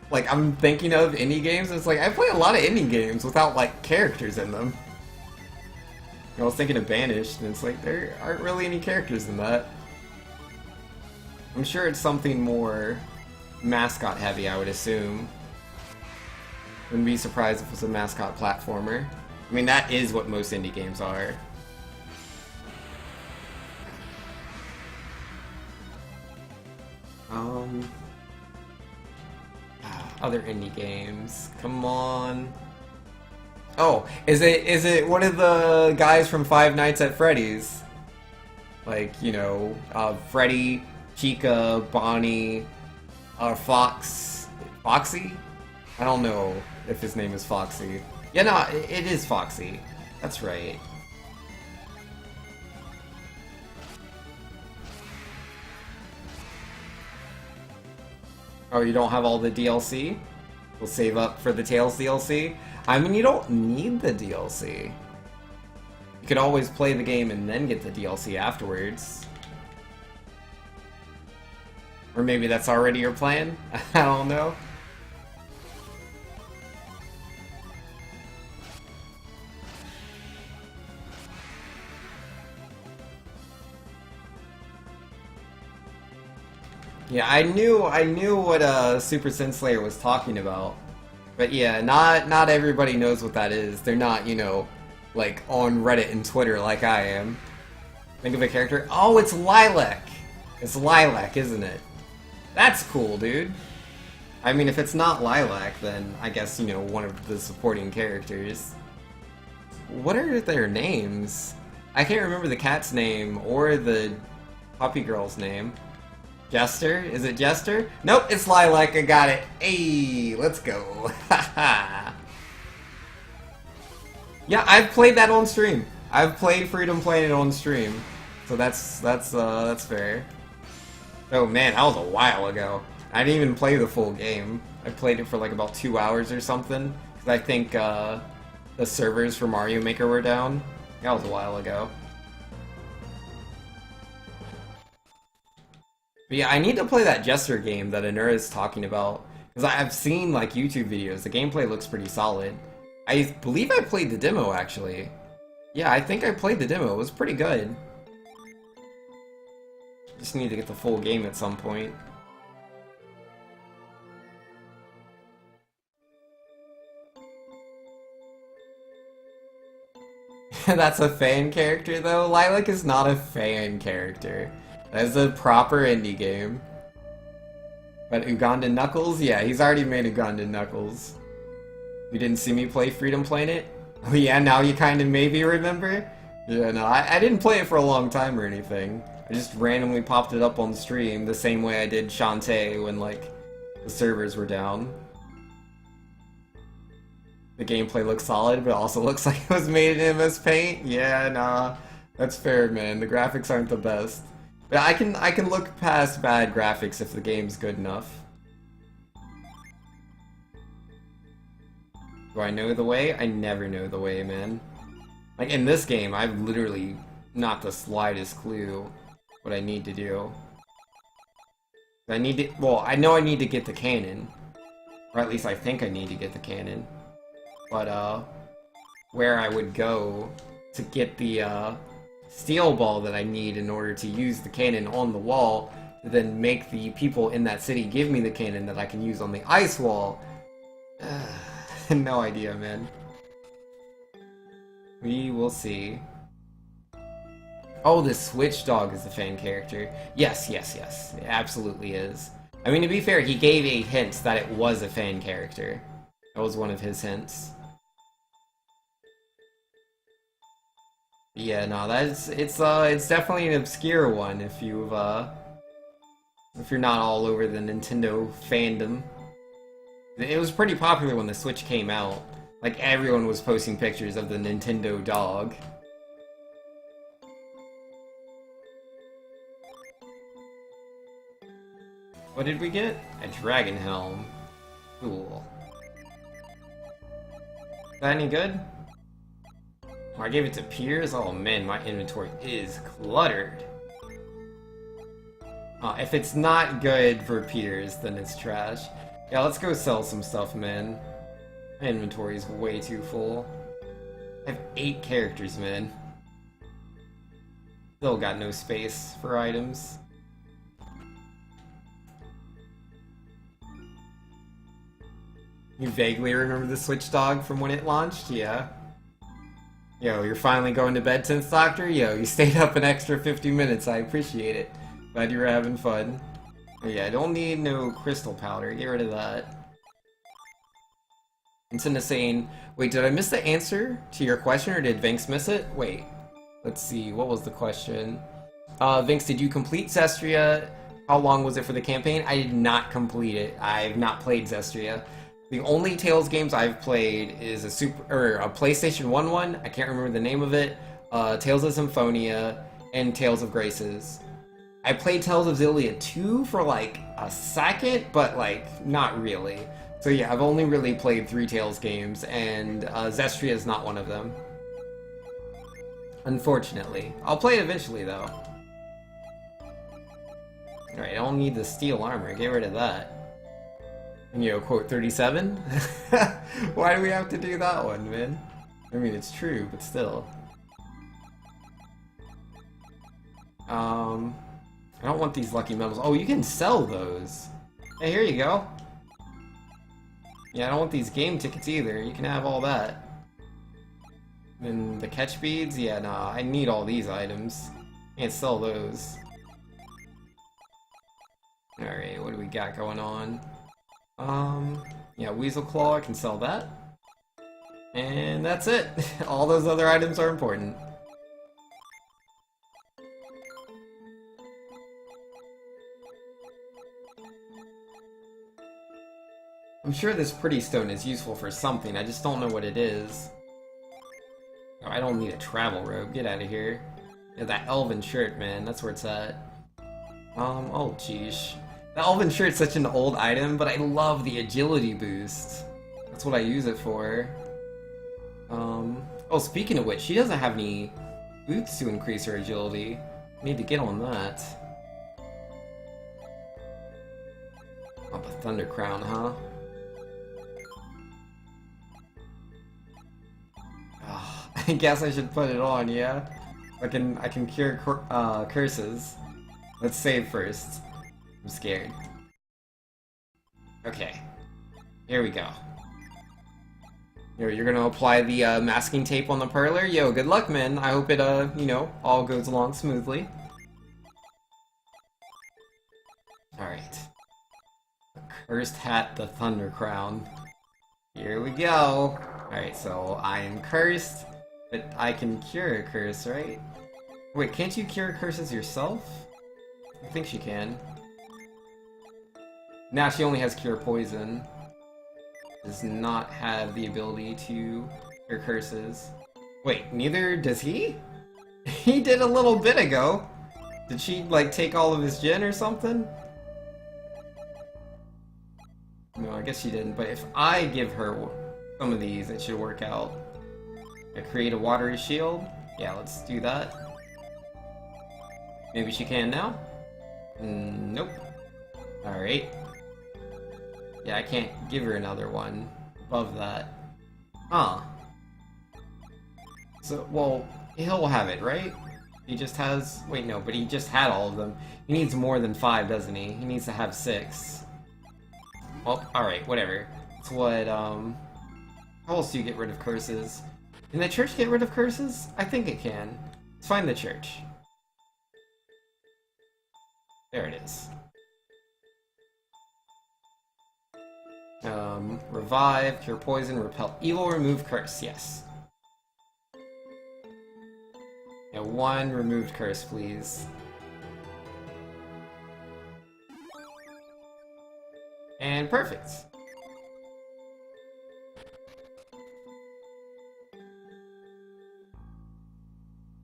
Like, I'm thinking of indie games, and it's like, I play a lot of indie games without, like, characters in them. I was thinking of Banished, and it's like, there aren't really any characters in that. I'm sure it's something more mascot heavy, I would assume. Wouldn't be surprised if it was a mascot platformer. I mean, that is what most indie games are. Other indie games. Come on. Oh, is it one of the guys from Five Nights at Freddy's? Like, you know, Freddy, Chica, Bonnie, Foxy? I don't know if his name is Foxy. Yeah, no, it is Foxy. That's right. Oh, you don't have all the DLC? We'll save up for the Tails DLC? I mean, you don't need the DLC. You could always play the game and then get the DLC afterwards. Or maybe that's already your plan? I don't know. Yeah, I knew what Super Sin Slayer was talking about. But yeah, not everybody knows what that is. They're not, you know, like on Reddit and Twitter like I am. Think of a character. Oh, it's Lilac. It's Lilac, isn't it? That's cool, dude. I mean, if it's not Lilac, then I guess, you know, one of the supporting characters. What are their names? I can't remember the cat's name or the puppy girl's name. Jester? Is it Jester? Nope, it's Lilac, I got it. Hey, let's go. Yeah, I've played that on stream. I've played Freedom Planet on stream. So that's fair. Oh man, that was a while ago. I didn't even play the full game. I played it for like about 2 hours or something. Because I think the servers for Mario Maker were down. That was a while ago. But yeah, I need to play that Jester game that Anura is talking about. Because I've seen like YouTube videos. The gameplay looks pretty solid. I believe I played the demo actually. Yeah, I think I played the demo. It was pretty good. Just need to get the full game at some point. That's a fan character though? Lilac is not a fan character. That is a proper indie game. But Ugandan Knuckles? Yeah, he's already made Ugandan Knuckles. You didn't see me play Freedom Planet? Oh yeah, now you kind of maybe remember? Yeah, no, I didn't play it for a long time or anything. I just randomly popped it up on stream the same way I did Shantae when, like, the servers were down. The gameplay looks solid, but also looks like it was made in MS Paint? Yeah, nah. That's fair, man. The graphics aren't the best. But I can look past bad graphics if the game's good enough. Do I know the way? I never know the way, man. Like, in this game, I've literally not the slightest clue what I need to do. I need to... Well, I know I need to get the cannon. Or at least I think I need to get the cannon. But, where I would go to get the, steel ball that I need in order to use the cannon on the wall, to then make the people in that city give me the cannon that I can use on the ice wall. No idea, man. We will see. Oh, the Switch Dog is a fan character. Yes, yes, yes. It absolutely is. I mean, to be fair, he gave a hint that it was a fan character. That was one of his hints. Yeah, no, it's definitely an obscure one if you're not all over the Nintendo fandom. It was pretty popular when the Switch came out. Like, everyone was posting pictures of the Nintendo dog. What did we get? A Dragon Helm. Cool. Is that any good? I gave it to Piers? Oh man, my inventory is cluttered. If it's not good for Piers, then it's trash. Yeah, let's go sell some stuff, man. My inventory is way too full. I have 8 characters, man. Still got no space for items. You vaguely remember the Switch Dog from when it launched? Yeah. Yo, you're finally going to bed, 10th Doctor? Yo, you stayed up an extra 50 minutes. I appreciate it. Glad you were having fun. Oh, yeah, I don't need no crystal powder. Get rid of that. Instead saying, wait, did I miss the answer to your question, or did Vinx miss it? Wait, let's see, what was the question? Vinx, did you complete Zestria? How long was it for the campaign? I did not complete it. I've not played Zestria. The only Tales games I've played is a PlayStation 1 one. I can't remember the name of it. Tales of Symphonia and Tales of Graces. I played Tales of Xillia 2 for like a second, but like not really. So yeah, I've only really played 3 Tales games, and Zestria is not one of them. Unfortunately. I'll play it eventually though. Alright, I don't need the steel armor. Get rid of that. And, you know, quote 37? Why do we have to do that one, man? I mean, it's true, but still. I don't want these lucky medals. Oh, you can sell those. Hey, here you go. Yeah, I don't want these game tickets either. You can have all that. And the catch beads? Yeah, nah, I need all these items. Can't sell those. Alright, what do we got going on? Yeah, Weasel Claw, I can sell that. And that's it. All those other items are important. I'm sure this pretty stone is useful for something, I just don't know what it is. Oh, I don't need a travel robe, get out of here. Yeah, that elven shirt, man, that's where it's at. Oh jeez. The elven shirt's such an old item, but I love the agility boost. That's what I use it for. Oh, speaking of which, she doesn't have any boots to increase her agility. I need to get on that. Oh, the Thunder Crown, huh? Oh, I guess I should put it on, yeah? I can cure curses. Let's save first. I'm scared. Okay. Here we go. You're gonna apply the masking tape on the perler? Yo, good luck, man. I hope it, you know, all goes along smoothly. Alright. The Cursed Hat, the Thunder Crown. Here we go. Alright, so I am cursed, but I can cure a curse, right? Wait, can't you cure curses yourself? I think she can. Now she only has Cure Poison. Does not have the ability to cure curses. Wait, neither does he? He did a little bit ago. Did she, like, take all of his gen or something? No, I guess she didn't, but if I give her some of these, it should work out. I create a watery shield? Yeah, let's do that. Maybe she can now? Nope. Alright. Yeah, I can't give her another one above that. Huh. So, well, he'll have it, right? He just has... Wait, no, but he just had all of them. He needs more than 5, doesn't he? He needs to have 6. Well, alright, whatever. It's what, How else do you get rid of curses? Can the church get rid of curses? I think it can. Let's find the church. There it is. Revive, cure poison, repel evil, remove curse, yes. Yeah, 1 removed curse, please. And perfect.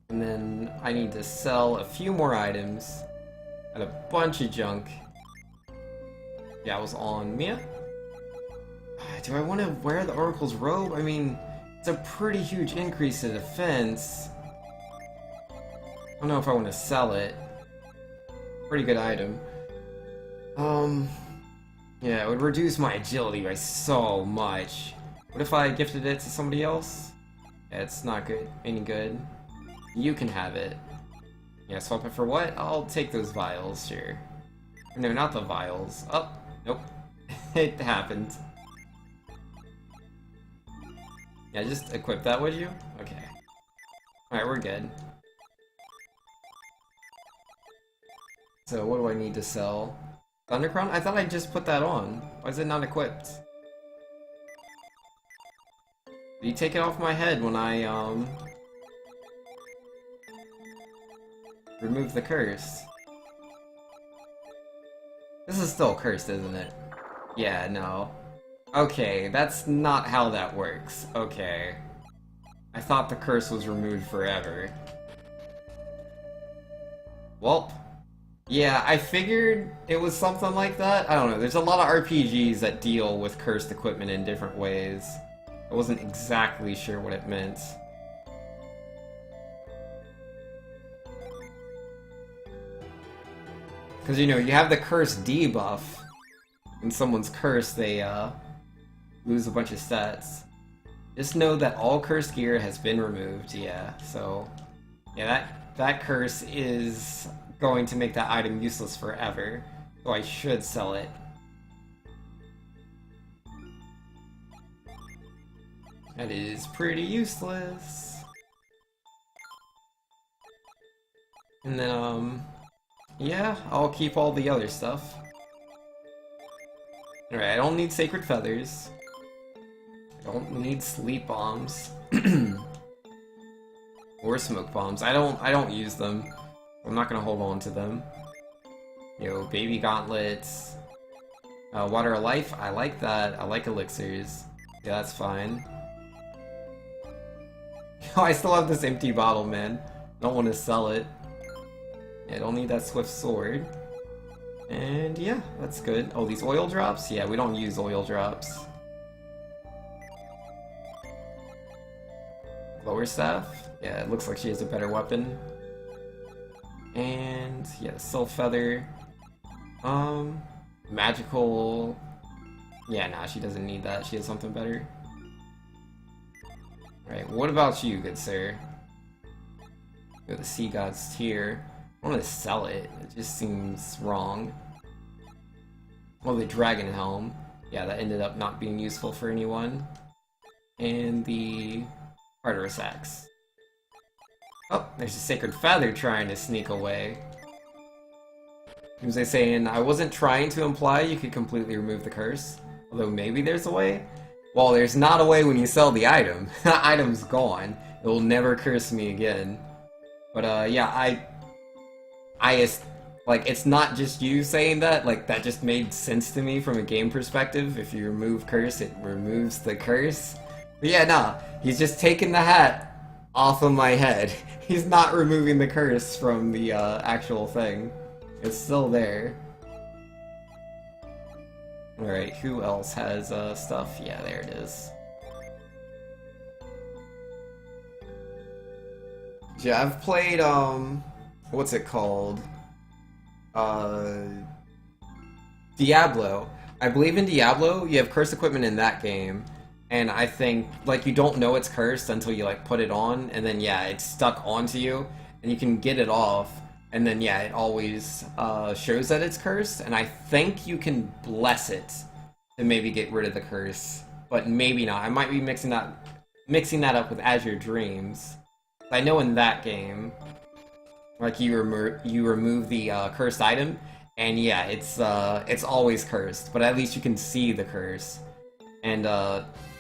And then I need to sell a few more items and a bunch of junk. Yeah, I was on Mia. Do I want to wear the Oracle's robe? I mean, It's a pretty huge increase to defense. I don't know if I want to sell it. Pretty good item. Yeah, it would reduce my agility by so much. What if I gifted it to somebody else? Yeah, it's not good. Any good. You can have it. Yeah, swap it for what? I'll take those vials, sure. No, not the vials. Oh, nope. It happened. Yeah, just equip that, would you? Okay. Alright, we're good. So, what do I need to sell? Thundercrown? I thought I just put that on. Why is it not equipped? Did you take it off my head when I, remove the curse? This is still cursed, isn't it? Yeah, no. Okay, that's not how that works. Okay. I thought the curse was removed forever. Welp. Yeah, I figured it was something like that. I don't know, there's a lot of RPGs that deal with cursed equipment in different ways. I wasn't exactly sure what it meant. Because, you know, you have the curse debuff. When someone's cursed, they, lose a bunch of stats. Just know that all cursed gear has been removed, yeah, so... Yeah, that curse is going to make that item useless forever, so I should sell it. That is pretty useless. And then, yeah, I'll keep all the other stuff. Alright, I don't need Sacred Feathers. I don't need Sleep Bombs. Or Smoke Bombs. I don't use them. I'm not gonna hold on to them. You know, Baby Gauntlets. Water of Life, I like that. I like Elixirs. Yeah, that's fine. Oh, I still have this empty bottle, man. Don't want to sell it. Yeah, I don't need that Swift Sword. And yeah, that's good. Oh, these oil drops? Yeah, we don't use oil drops. Lower Staff? Yeah, it looks like she has a better weapon. And yeah, Sylph Feather. Magical. Yeah, nah, she doesn't need that. She has something better. Right, what about you, good sir? Go to the Sea God's Tier. I want to sell it. It just seems wrong. Well, the Dragon Helm. Yeah, that ended up not being useful for anyone. And the Tartarus Axe. Oh, there's a Sacred Feather trying to sneak away. Seems they saying, I wasn't trying to imply you could completely remove the curse. Although maybe there's a way. Well, there's not a way when you sell the item. The item's gone. It will never curse me again. But yeah, like, it's not just you saying that, like, that just made sense to me from a game perspective. If you remove curse, it removes the curse. But yeah, nah, he's just taking the hat off of my head. He's not removing the curse from the actual thing. It's still there. Alright, who else has stuff? Yeah, there it is. Yeah, I've played, what's it called? Diablo. I believe in Diablo, you have cursed equipment in that game, and I think, like, you don't know it's cursed until you, like, put it on, and then, yeah, it's stuck onto you, and you can get it off, and then, yeah, it always, shows that it's cursed, and I think you can bless it to maybe get rid of the curse, but maybe not. I might be mixing that up with Azure Dreams. I know in that game, like, you remove the cursed item, and yeah, it's always cursed, but at least you can see the curse, and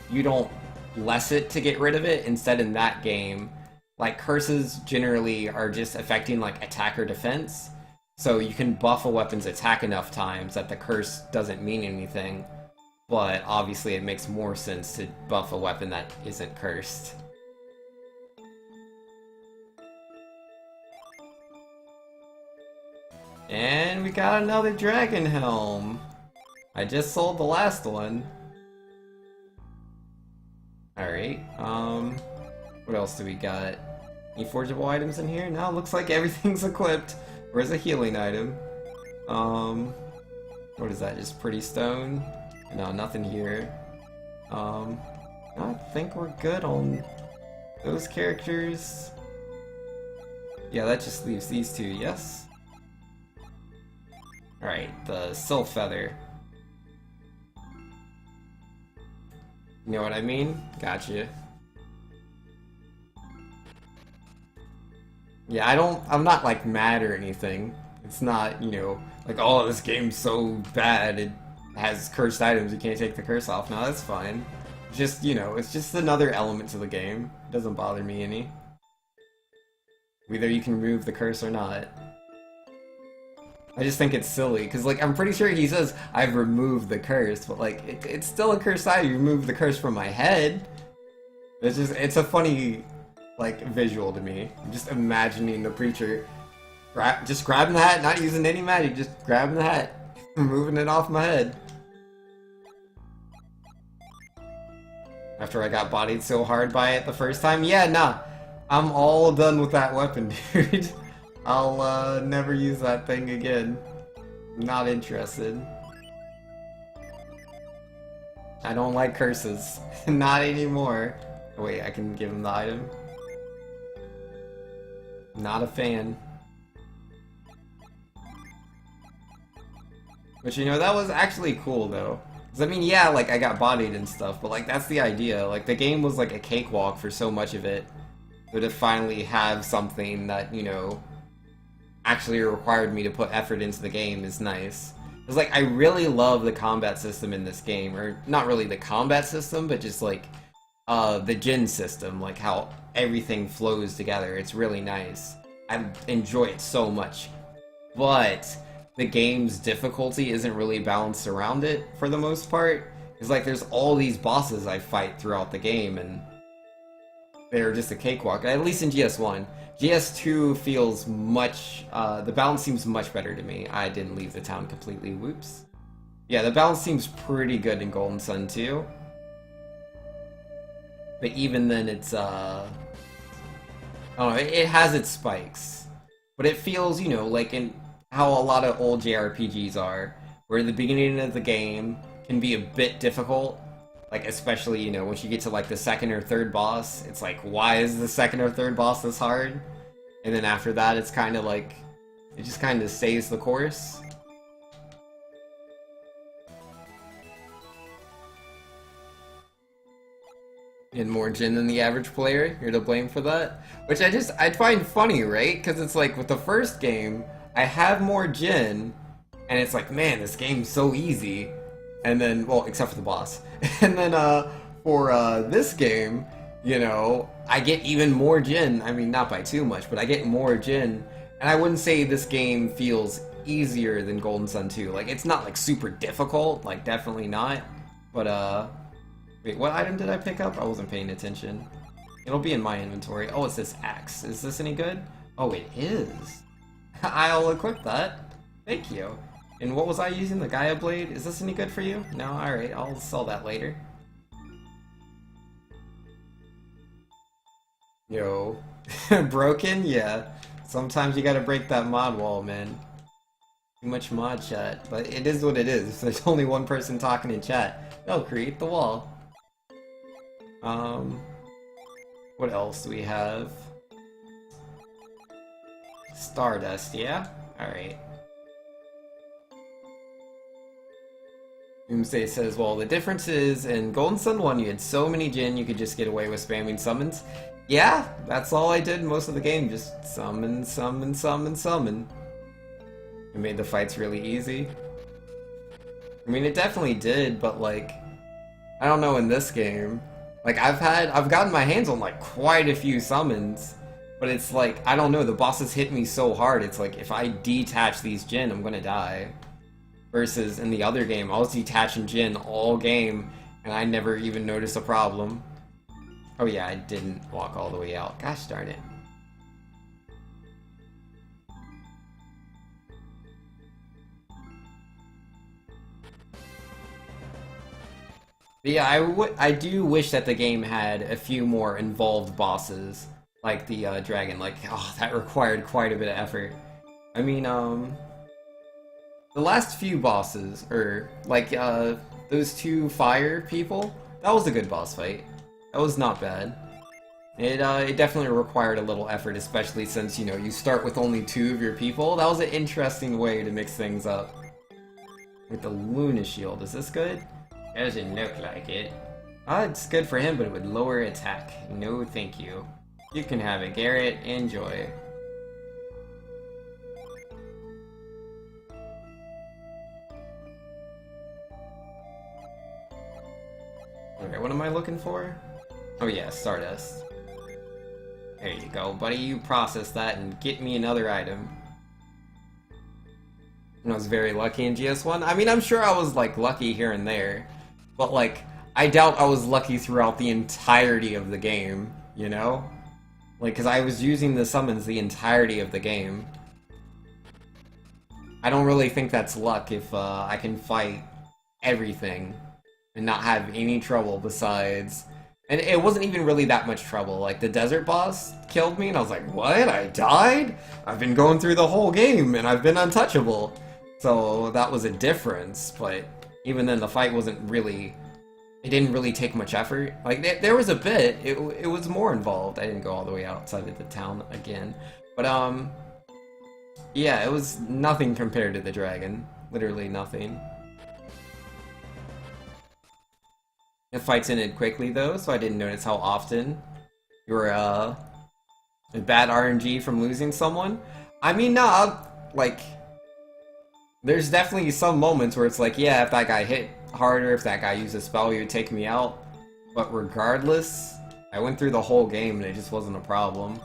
you don't bless it to get rid of it. Instead, in that game, like, curses generally are just affecting, like, attack or defense, so you can buff a weapon's attack enough times that the curse doesn't mean anything, but obviously it makes more sense to buff a weapon that isn't cursed. And we got another Dragon Helm. I just sold the last one. Alright, what else do we got? Any forgeable items in here? No, looks like everything's equipped. Where's a healing item? What is that, just pretty stone? No, nothing here. I think we're good on those characters. Yeah, that just leaves these two, yes? Alright, the Sylph Feather. You know what I mean? Gotcha. Yeah, I'm not like mad or anything. It's not, you know, like, oh, this game's so bad, it has cursed items, you can't take the curse off. No, that's fine. Just, you know, it's just another element to the game. It doesn't bother me any. Either you can remove the curse or not. I just think it's silly, because, like, I'm pretty sure he says, I've removed the curse, but, like, it's still a cursed item. You remove the curse from my head. It's a funny, like, visual to me. I'm just imagining the preacher just grabbing the hat, not using any magic, just grabbing the hat, removing it off my head. After I got bodied so hard by it the first time, yeah, nah. I'm all done with that weapon, dude. I'll never use that thing again. Not interested. I don't like curses. Not anymore. Oh, wait, I can give him the item. Not a fan. But you know, that was actually cool though. 'Cause I mean, yeah, like I got bodied and stuff, but like that's the idea. Like the game was like a cakewalk for so much of it. So to finally have something that, you know, actually required me to put effort into the game is nice. It's like I really love the combat system in this game, or not really the combat system, but just like the Jin system, like how everything flows together. It's really nice. I enjoy it so much. But the game's difficulty isn't really balanced around it for the most part. It's like there's all these bosses I fight throughout the game, and they're just a cakewalk. At least in GS1. GS2 feels much, the balance seems much better to me. I didn't leave the town completely, whoops. Yeah, the balance seems pretty good in Golden Sun too. But even then it's, I don't know, it has its spikes. But it feels, you know, like in how a lot of old JRPGs are, where the beginning of the game can be a bit difficult. Like, especially, you know, once you get to, like, the second or third boss, it's like, why is the second or third boss this hard? And then after that, it's kind of like, it just kind of stays the course. And more Jin than the average player, you're to blame for that? Which I find funny, right? Because it's like, with the first game, I have more Jin, and it's like, man, this game's so easy. And then, well, except for the boss. And then, for, this game, you know, I get even more Jin. I mean, not by too much, but I get more Jin. And I wouldn't say this game feels easier than Golden Sun 2. Like, it's not, like, super difficult. Like, definitely not. But, wait, what item did I pick up? I wasn't paying attention. It'll be in my inventory. Oh, it says axe. Is this any good? Oh, it is. I'll equip that. Thank you. And what was I using? The Gaia Blade? Is this any good for you? No? Alright, I'll sell that later. Yo. Broken? Yeah. Sometimes you gotta break that mod wall, man. Too much mod chat. But it is what it is. If there's only one person talking in chat, they'll create the wall. What else do we have? Stardust, yeah? Alright. Doomsday says, well, the difference is in Golden Sun 1 you had so many Jin you could just get away with spamming summons. Yeah, that's all I did most of the game, just summon, summon, summon, summon. It made the fights really easy. I mean, it definitely did, but like, I don't know, in this game, like I've gotten my hands on like quite a few summons, but it's like, I don't know, the bosses hit me so hard, it's like, if I detach these Jin, I'm gonna die. Versus in the other game, I was detaching Jin all game, and I never even noticed a problem. Oh yeah, I didn't walk all the way out. Gosh darn it. But yeah, I do wish that the game had a few more involved bosses, like the dragon. Like, oh, that required quite a bit of effort. I mean, the last few bosses, or like those two fire people, that was a good boss fight. That was not bad. It definitely required a little effort, especially since, you know, you start with only two of your people. That was an interesting way to mix things up. With the Luna Shield, is this good? Doesn't look like it. It's good for him, but it would lower attack. No thank you. You can have it, Garrett. Enjoy. Okay, what am I looking for? Oh yeah, Stardust. There you go, buddy. You process that and get me another item. And I was very lucky in GS1. I mean, I'm sure I was, like, lucky here and there. But, like, I doubt I was lucky throughout the entirety of the game, you know? Like, because I was using the summons the entirety of the game. I don't really think that's luck if I can fight everything and not have any trouble besides... And it wasn't even really that much trouble. Like, the desert boss killed me, and I was like, what? I died? I've been going through the whole game, and I've been untouchable. So that was a difference, but even then the fight wasn't really... It didn't really take much effort. Like, there was a bit. It was more involved. I didn't go all the way outside of the town again. But, yeah, it was nothing compared to the dragon. Literally nothing. The fights ended quickly, though, so I didn't notice how often you were, bad RNG from losing someone. I mean, nah, like, there's definitely some moments where it's like, yeah, if that guy hit harder, if that guy used a spell, he would take me out. But regardless, I went through the whole game and it just wasn't a problem.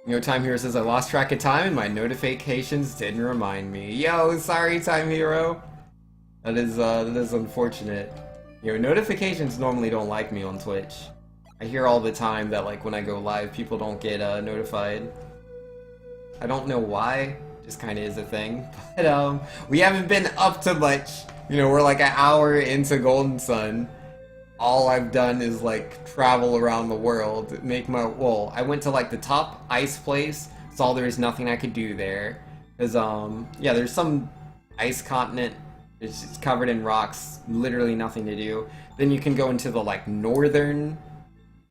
You know, Time Hero says, I lost track of time and my notifications didn't remind me. Yo, sorry, Time Hero. That is unfortunate. You know, notifications normally don't like me on Twitch. I hear all the time that, like, when I go live, people don't get notified. I don't know why. Just kind of is a thing. But, we haven't been up to much. You know, we're like an hour into Golden Sun. All I've done is, like, travel around the world. Make my... Well, I went to, like, the top ice place. Saw there was nothing I could do there. Because, yeah, there's some ice continent. It's just covered in rocks, literally nothing to do. Then you can go into the, like, northern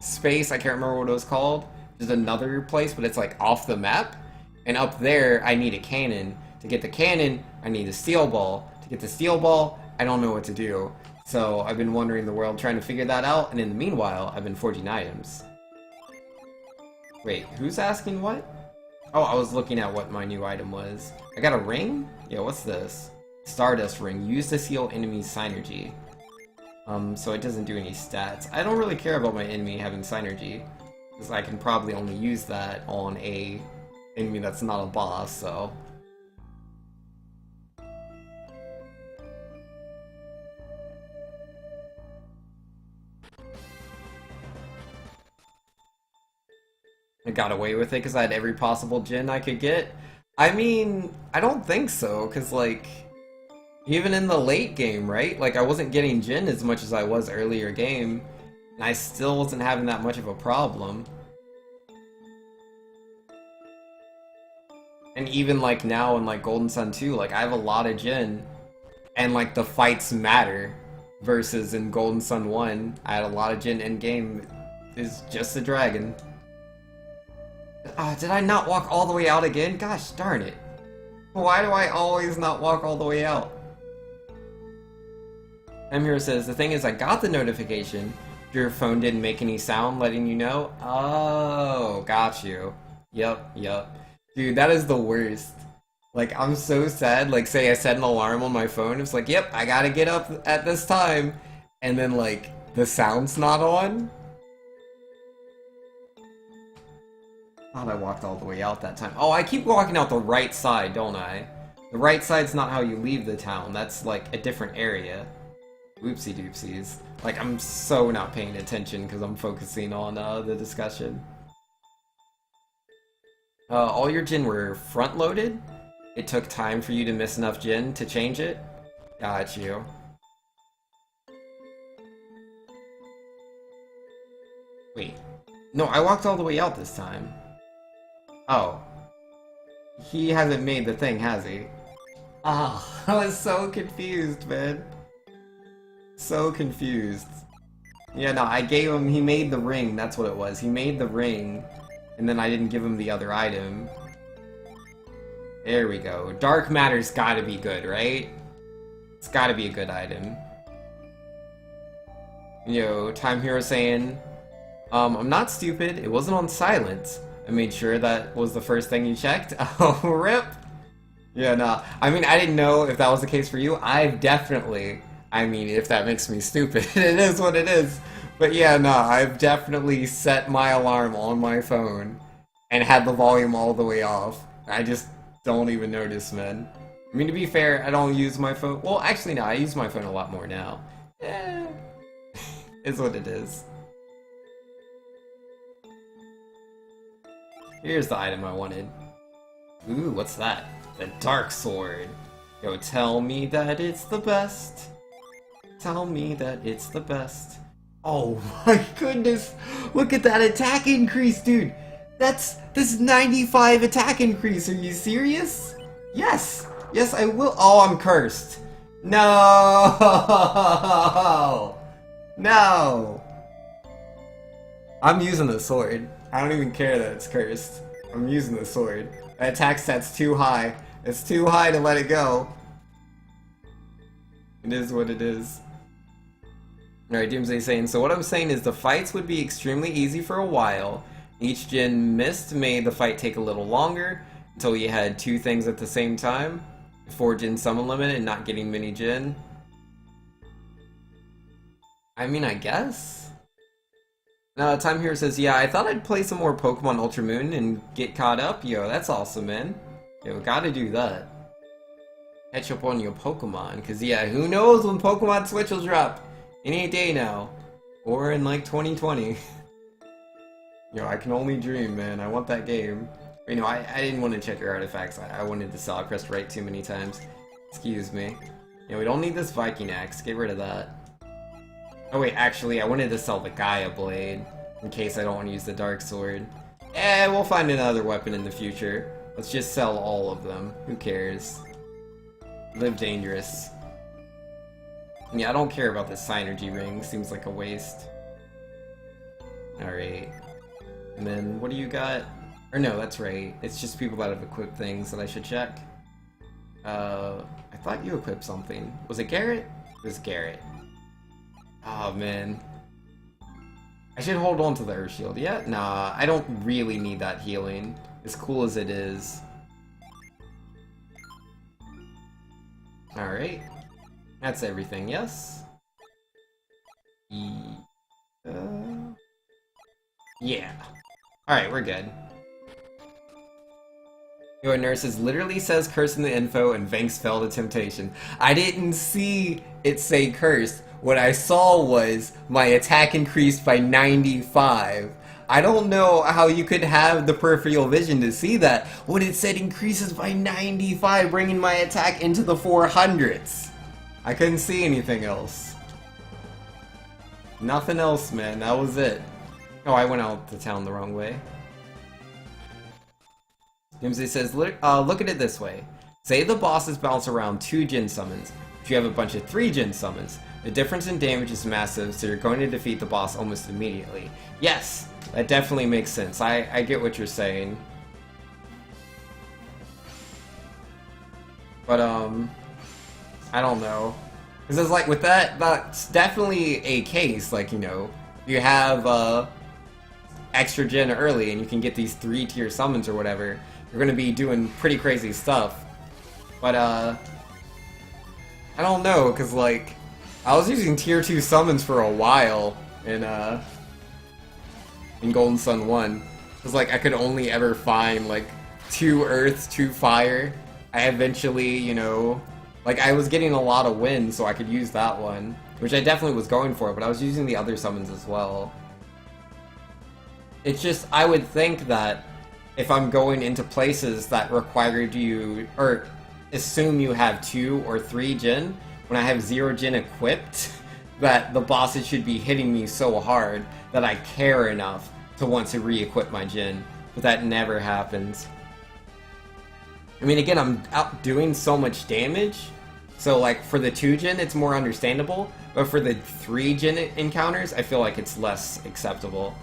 space, I can't remember what it was called. There's another place, but it's, like, off the map. And up there, I need a cannon. To get the cannon, I need a steel ball. To get the steel ball, I don't know what to do. So I've been wandering the world trying to figure that out, and in the meanwhile, I've been forging items. Wait, who's asking what? Oh, I was looking at what my new item was. I got a ring? Yeah, what's this? Stardust ring, used to seal enemies' synergy. So it doesn't do any stats. I don't really care about my enemy having synergy, because I can probably only use that on a enemy that's not a boss, so... I got away with it because I had every possible Djinn I could get. I mean, I don't think so, because, like... Even in the late game, right? Like, I wasn't getting Djinn as much as I was earlier game, and I still wasn't having that much of a problem. And even, like, now in, like, Golden Sun 2, like, I have a lot of Djinn, and, like, the fights matter, versus in Golden Sun 1, I had a lot of Djinn in-game, is just a dragon. Did I not walk all the way out again? Gosh darn it. Why do I always not walk all the way out? Hero says, the thing is, I got the notification. Your phone didn't make any sound letting you know. Oh, got you. Yep. Dude, that is the worst. Like, I'm so sad. Like, say I set an alarm on my phone. It's like, yep, I gotta get up at this time. And then, like, the sound's not on. Thought I walked all the way out that time. Oh, I keep walking out the right side, don't I? The right side's not how you leave the town. That's, like, a different area. Oopsie doopsies. Like, I'm so not paying attention because I'm focusing on the discussion. All your Djinn were front-loaded? It took time for you to miss enough Djinn to change it? Got you. Wait. No, I walked all the way out this time. Oh. He hasn't made the thing, has he? Oh, I was so confused, man. So confused. Yeah, no, I gave him, he made the ring, that's what it was. He made the ring, and then I didn't give him the other item. There we go. Dark Matter's gotta be good, right? It's gotta be a good item. Yo, Time Hero saying, I'm not stupid, it wasn't on silent. I made sure that was the first thing you checked. Oh, rip! Yeah, nah. I mean, I didn't know if that was the case for you. I've definitely... I mean, if that makes me stupid, it is what it is. But yeah, no, I've definitely set my alarm on my phone and had the volume all the way off. I just don't even notice, man. I mean, to be fair, I don't use my phone. Well, actually, no, I use my phone a lot more now. Yeah, it's what it is. Here's the item I wanted. Ooh, what's that? The Dark Sword. Yo, tell me that it's the best. Tell me that it's the best. Oh my goodness! Look at that attack increase, dude! That's 95 attack increase, are you serious? Yes! Yes, I will. Oh, I'm cursed. No! No! I'm using the sword. I don't even care that it's cursed. I'm using the sword. That attack stat's too high. It's too high to let it go. It is what it is. Alright, Doomsday's saying, so what I'm saying is the fights would be extremely easy for a while. Each gen missed made the fight take a little longer, until you had 2 things at the same time. 4 gen summon limit and not getting mini gen. I mean, I guess? Time Hero says, yeah, I thought I'd play some more Pokemon Ultra Moon and get caught up. Yo, that's awesome, man. Yo, gotta do that. Catch up on your Pokemon, cause yeah, who knows when Pokemon Switch will drop? Any day now. Or in like 2020. Yo, I can only dream, man. I want that game. You know, I didn't want to check your artifacts. I wanted to sell. I pressed right too many times. Excuse me. Yeah, we don't need this Viking Axe. Get rid of that. Oh wait, actually, I wanted to sell the Gaia Blade. In case I don't want to use the Dark Sword. Eh, we'll find another weapon in the future. Let's just sell all of them. Who cares? Live dangerous. Yeah, I don't care about this Synergy ring. Seems like a waste. Alright. And then, what do you got? Or no, that's right. It's just people that have equipped things that I should check. I thought you equipped something. Was it Garrett? It was Garrett. Oh, man. I should hold on to the Earth Shield. Yeah? Nah, I don't really need that healing. As cool as it is. Alright. That's everything, yes? Yeah. Alright, we're good. Your nurses literally says curse in the info and Vanks fell to temptation. I didn't see it say cursed. What I saw was my attack increased by 95. I don't know how you could have the peripheral vision to see that when it said increases by 95, bringing my attack into the 400s. I couldn't see anything else. Nothing else, man. That was it. Oh, I went out to town the wrong way. Doomsday says, look at it this way. Say the bosses bounce around 2 gen summons. If you have a bunch of 3 gen summons, the difference in damage is massive, so you're going to defeat the boss almost immediately. Yes! That definitely makes sense. I get what you're saying. But, I don't know. Because it's like, with that, that's definitely a case, like, you know, you have, extra gen early and you can get these 3-tier summons or whatever, you're gonna be doing pretty crazy stuff. But, I don't know, because, like, I was using tier 2 summons for a while in Golden Sun 1. Because, like, I could only ever find, like, 2 Earth, 2 Fire. I eventually, you know, like, I was getting a lot of wind, so I could use that one. Which I definitely was going for, but I was using the other summons as well. It's just, I would think that if I'm going into places that required you, or assume you have 2 or 3 gen, when I have 0 gen equipped, that the bosses should be hitting me so hard that I care enough to want to re-equip my Jin, but that never happens. I mean, again, I'm out doing so much damage, so like for the 2 Jin it's more understandable, but for the 3 Jin encounters I feel like it's less acceptable.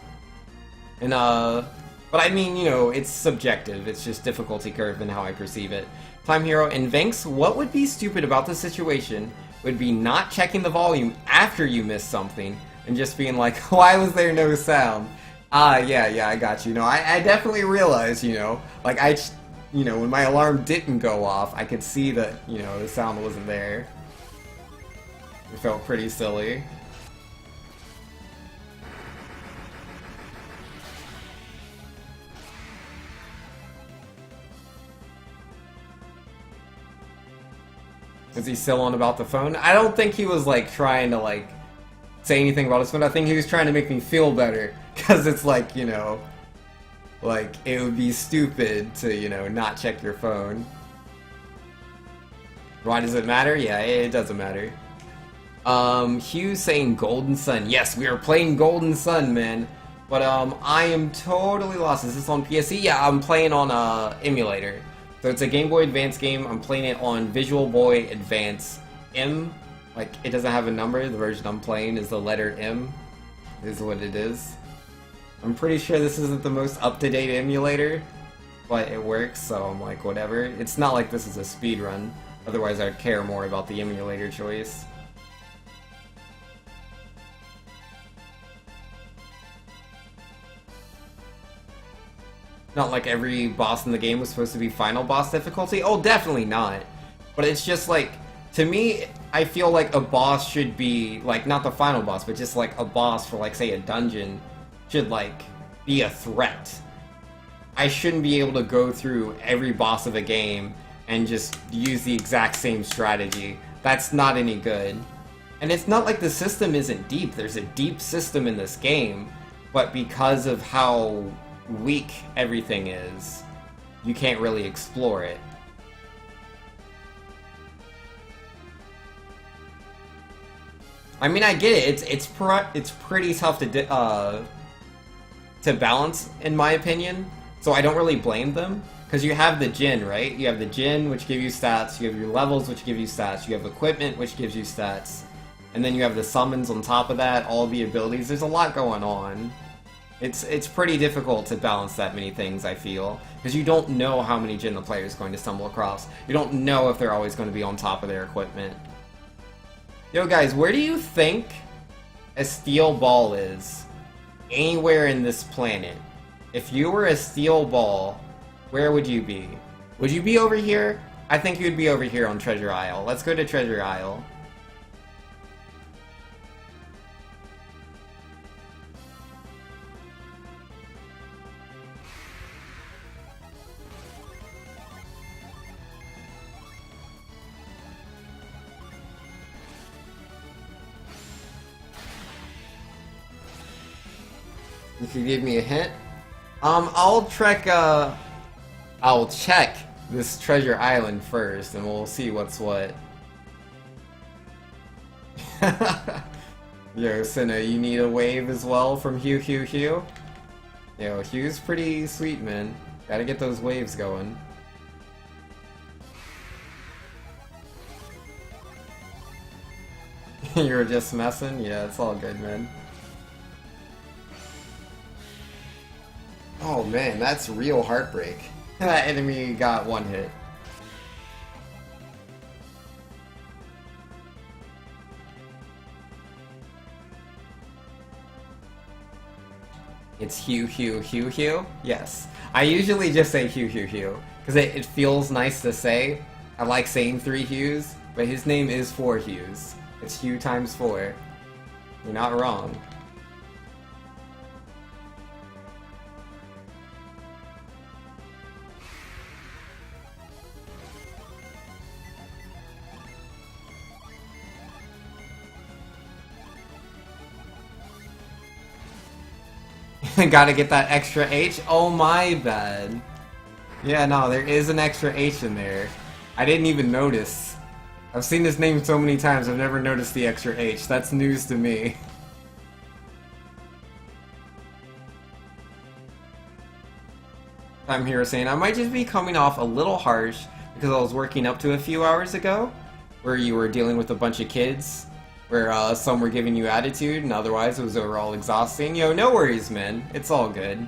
And but I mean, you know, it's subjective, it's just difficulty curve and how I perceive it. Time Hero and Vinx, what would be stupid about this situation would be not checking the volume after you miss something and just being like, why was there no sound? Yeah, I got you. No, I definitely realized, you know, like you know, when my alarm didn't go off, I could see that, you know, the sound wasn't there. It felt pretty silly. Is he still on about the phone? I don't think he was, like, trying to, like, say anything about his phone. I think he was trying to make me feel better. Because it's like, you know, like, it would be stupid to, you know, not check your phone. Why does it matter? Yeah, it doesn't matter. Hugh saying Golden Sun. Yes, we are playing Golden Sun, man. But, I am totally lost. Is this on PSE? Yeah, I'm playing on, emulator. So it's a Game Boy Advance game. I'm playing it on Visual Boy Advance M. Like, it doesn't have a number. The version I'm playing is the letter M. Is what it is. I'm pretty sure this isn't the most up-to-date emulator, but it works, so I'm like, whatever. It's not like this is a speedrun. Otherwise, I'd care more about the emulator choice. Not like every boss in the game was supposed to be final boss difficulty. Oh, definitely not. But it's just like, to me, I feel like a boss should be, like, not the final boss, but just like a boss for, like, say, a dungeon should, like, be a threat. I shouldn't be able to go through every boss of a game and just use the exact same strategy. That's not any good. And it's not like the system isn't deep. There's a deep system in this game, but because of how weak everything is, you can't really explore it. I mean, I get it. It's pretty tough to balance, in my opinion. So I don't really blame them, because you have the Jin, right? You have the Jin, which give you stats. You have your levels, which give you stats. You have equipment, which gives you stats, and then you have the summons on top of that. All the abilities. There's a lot going on. It's pretty difficult to balance that many things, I feel, because you don't know how many Jin the player is going to stumble across. You don't know if they're always going to be on top of their equipment. Yo guys, where do you think a steel ball is anywhere in this planet? If you were a steel ball, where would you be? Would you be over here? I think you'd be over here on Treasure Isle. Let's go to Treasure Isle. You can give me a hint. I'll check this treasure island first, and we'll see what's what. Yo, Cinna, you need a wave as well from Hugh. Yo, Hugh's pretty sweet, man. Gotta get those waves going. You were just messing? Yeah, it's all good, man. Oh man, that's real heartbreak. That enemy got one hit. It's Hugh. Yes. I usually just say Hugh, because it feels nice to say. I like saying 3 Hughs, but his name is 4 Hughs. It's Hugh times 4. You're not wrong. Gotta get that extra H? Oh my bad. Yeah, no, there is an extra H in there. I didn't even notice. I've seen this name so many times, I've never noticed the extra H. That's news to me. I'm here saying I might just be coming off a little harsh because I was working up to a few hours ago, where you were dealing with a bunch of kids, where some were giving you attitude, and otherwise it was overall exhausting. Yo, no worries, man. It's all good.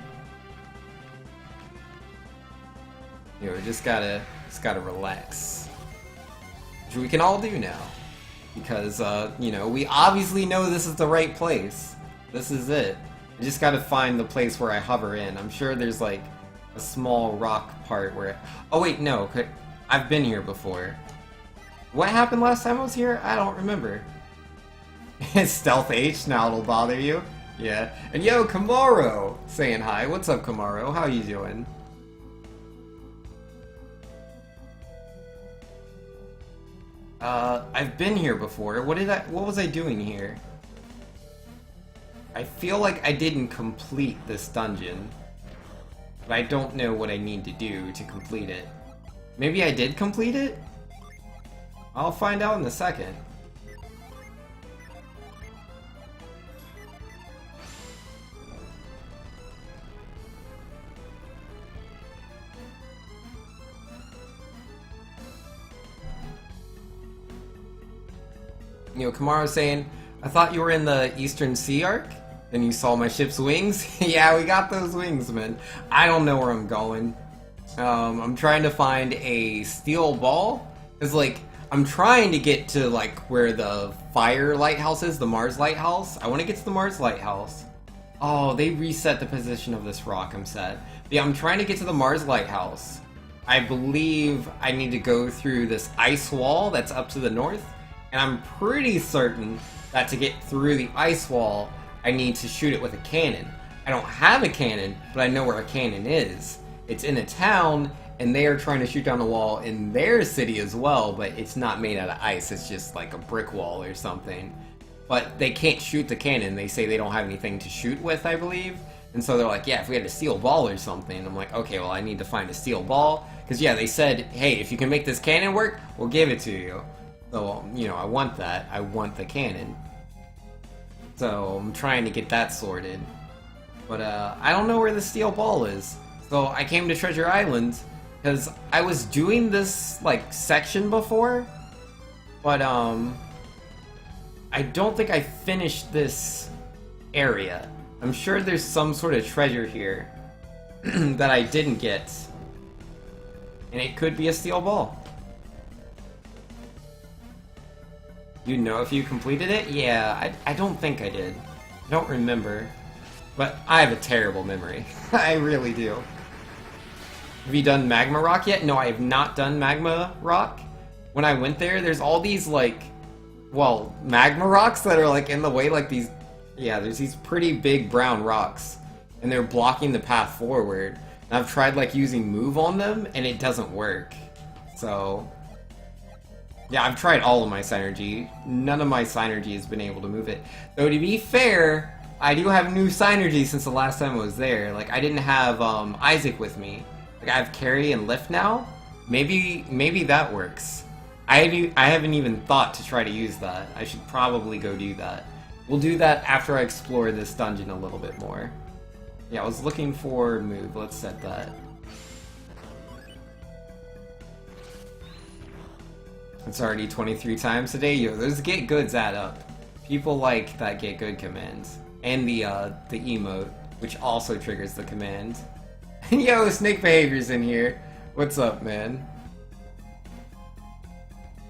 You know, just gotta relax. Which we can all do now. Because, you know, we obviously know this is the right place. This is it. I just gotta find the place where I hover in. I'm sure there's, like, a small rock part where... Oh, wait, no. I've been here before. What happened last time I was here? I don't remember. Stealth H, now it'll bother you. Yeah. And yo, Kamaro! Saying hi. What's up, Kamaro? How you doing? I've been here before. What was I doing here? I feel like I didn't complete this dungeon. But I don't know what I need to do to complete it. Maybe I did complete it? I'll find out in a second. You know, Kamara's saying, I thought you were in the Eastern Sea arc? Then you saw my ship's wings? Yeah, we got those wings, man. I don't know where I'm going. I'm trying to find a steel ball. Because, like, I'm trying to get to, like, where the fire lighthouse is, the Mars lighthouse. I want to get to the Mars lighthouse. Oh, they reset the position of this rock, I'm sad. Yeah, I'm trying to get to the Mars lighthouse. I believe I need to go through this ice wall that's up to the north. And I'm pretty certain that to get through the ice wall, I need to shoot it with a cannon. I don't have a cannon, but I know where a cannon is. It's in a town, and they are trying to shoot down a wall in their city as well, but it's not made out of ice, it's just like a brick wall or something. But they can't shoot the cannon, they say they don't have anything to shoot with, I believe. And so they're like, yeah, if we had a steel ball or something. I'm like, okay, well I need to find a steel ball. Because yeah, they said, hey, if you can make this cannon work, we'll give it to you. So, you know, I want that. I want the cannon. So, I'm trying to get that sorted. But, I don't know where the steel ball is. So, I came to Treasure Island, because I was doing this, like, section before. But, I don't think I finished this area. I'm sure there's some sort of treasure here that I didn't get. And it could be a steel ball. You know if you completed it? Yeah, I don't think I did. I don't remember. But I have a terrible memory. I really do. Have you done Magma Rock yet? No, I have not done Magma Rock. When I went there, there's all these, like, well, magma rocks that are, like, in the way, like these... Yeah, there's these pretty big brown rocks. And they're blocking the path forward. And I've tried, like, using move on them, and it doesn't work. So... yeah, I've tried all of my Synergy. None of my Synergy has been able to move it. Though, to be fair, I do have new Synergy since the last time I was there. Like, I didn't have Isaac with me. Like, I have Carry and Lift now. Maybe that works. I haven't even thought to try to use that. I should probably go do that. We'll do that after I explore this dungeon a little bit more. Yeah, I was looking for move. Let's set that. It's already 23 times today. Yo, those get goods add up. People like that get good command. And the emote, which also triggers the command. Yo, Snake Behavior's in here. What's up, man?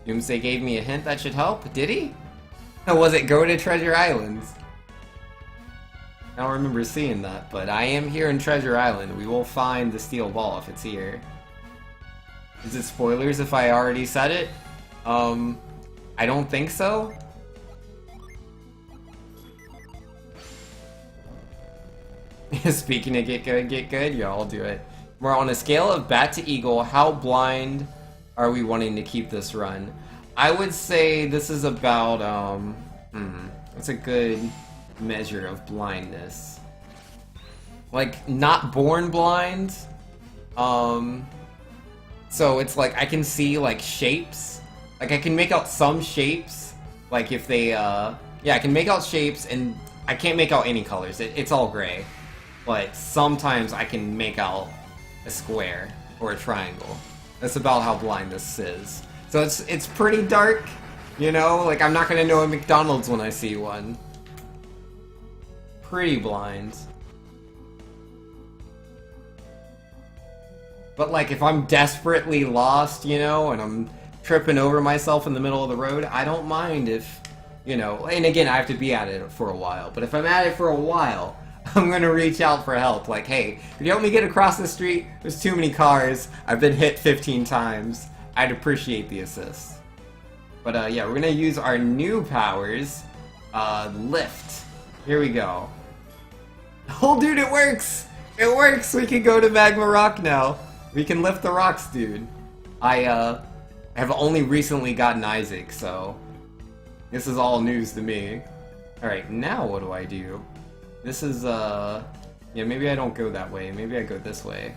Doomsday gave me a hint that should help. Did he? Or was it go to Treasure Island? I don't remember seeing that, but I am here in Treasure Island. We will find the steel ball if it's here. Is it spoilers if I already said it? I don't think so. Speaking of get good, yeah, I'll do it. We're on a scale of bat to eagle. How blind are we wanting to keep this run? I would say this is about, it's a good measure of blindness. Like, not born blind. So it's like, I can see, like, shapes. Like, I can make out some shapes, like if they, yeah, I can make out shapes, and I can't make out any colors. It's all gray. But sometimes I can make out a square or a triangle. That's about how blind this is. So it's pretty dark, you know? Like, I'm not gonna know a McDonald's when I see one. Pretty blind. But, like, if I'm desperately lost, you know, and I'm tripping over myself in the middle of the road, I don't mind if, you know, and again, I have to be at it for a while, but if I'm at it for a while, I'm gonna reach out for help. Like, hey, could you help me get across the street? There's too many cars. I've been hit 15 times. I'd appreciate the assist. But, yeah, we're gonna use our new powers. Lift. Here we go. Oh, dude, it works! It works! We can go to Magma Rock now. We can lift the rocks, dude. I have only recently gotten Isaac, so this is all news to me. Alright, now what do I do? This is, yeah, maybe I don't go that way. Maybe I go this way.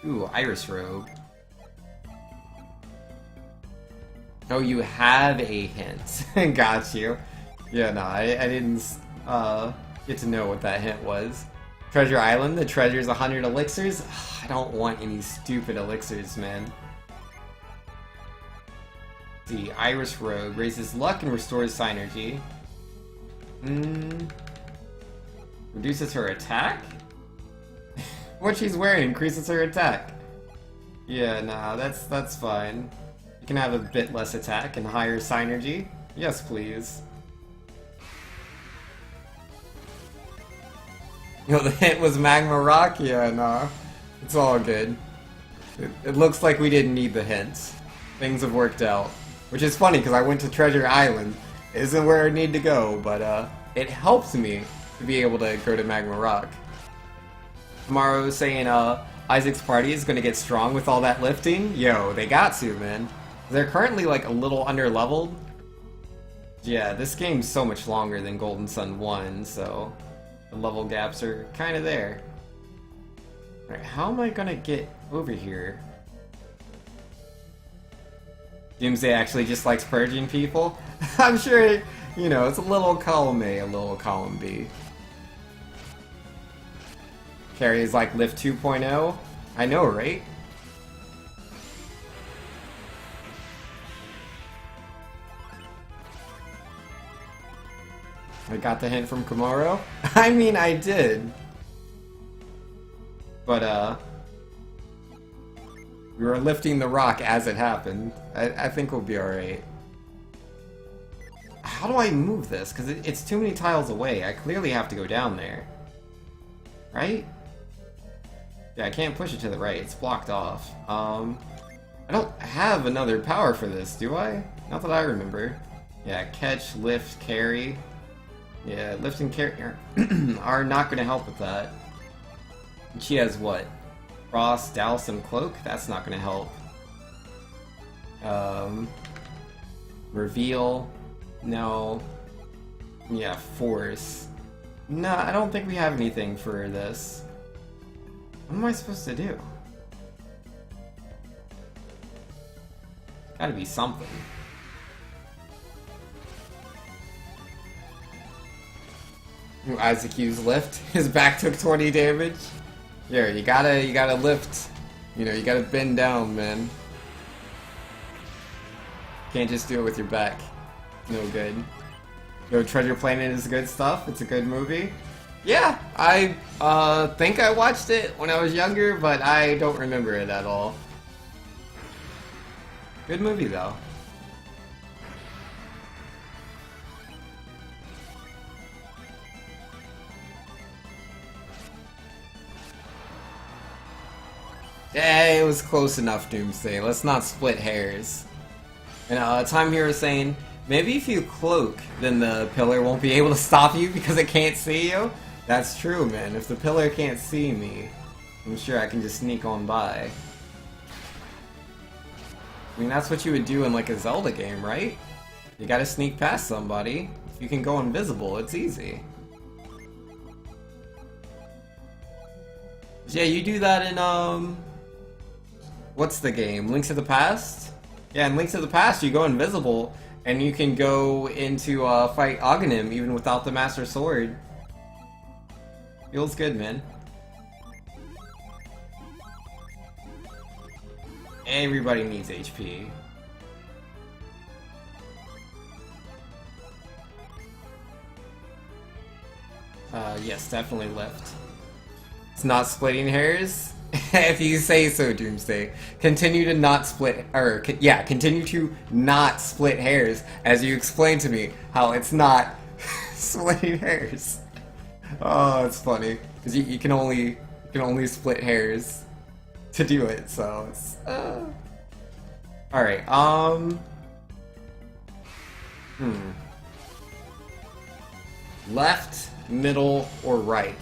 Ooh, Iris Robe. Oh, you have a hint. Got you. Yeah, no, I didn't, get to know what that hint was. Treasure Island, the treasure's 100 elixirs? Ugh, I don't want any stupid elixirs, man. Let's see, Iris Robe raises luck and restores synergy. Reduces her attack? What she's wearing increases her attack. Yeah, nah, that's fine. You can have a bit less attack and higher synergy. Yes, please. Yo, the hint was Magma Rock? Yeah, nah. It's all good. It looks like we didn't need the hints. Things have worked out. Which is funny, because I went to Treasure Island. It isn't where I need to go, but, it helps me to be able to go to Magma Rock. Tomorrow saying, Isaac's party is gonna get strong with all that lifting. Yo, they got to, man. They're currently, like, a little under-leveled. Yeah, this game's so much longer than Golden Sun 1, so the level gaps are kind of there. Alright, how am I gonna get over here? Doomsday actually just likes purging people? I'm sure, you know, it's a little column A, a little column B. Carrie is like Lift 2.0? I know, right? I got the hint from Komoro? I mean, I did. But, we were lifting the rock as it happened. I think we'll be alright. How do I move this? Because it's too many tiles away. I clearly have to go down there. Right? Yeah, I can't push it to the right. It's blocked off. I don't have another power for this, do I? Not that I remember. Yeah, catch, lift, carry. Yeah, lift and carry are not going to help with that. She has what? Frost, Douse, and Cloak? That's not going to help. Reveal. No. Yeah, Force. No, I don't think we have anything for this. What am I supposed to do? Gotta be something. Ooh, Isaac used lift. His back took 20 damage. Yeah, you gotta lift. You know, you gotta bend down, man. Can't just do it with your back. No good. Yo, Treasure Planet is good stuff. It's a good movie. Yeah, I think I watched it when I was younger, but I don't remember it at all. Good movie, though. Yeah, it was close enough, Doomsday. Let's not split hairs. And Time Hero saying, maybe if you cloak, then the pillar won't be able to stop you because it can't see you? That's true, man. If the pillar can't see me, I'm sure I can just sneak on by. I mean, that's what you would do in like a Zelda game, right? You gotta sneak past somebody. If you can go invisible, it's easy. Yeah, you do that in, what's the game? Link to the Past? Yeah, in Link to the Past, you go invisible, and you can go into fight Aghanim even without the Master Sword. Feels good, man. Everybody needs HP. Yes, definitely lift. It's not splitting hairs? If you say so, Doomsday. Continue to not split, or, yeah, continue to not split hairs, as you explained to me how it's not splitting hairs. Oh, it's funny. Because you can only split hairs to do it, so it's, Alright, Left, middle, or right?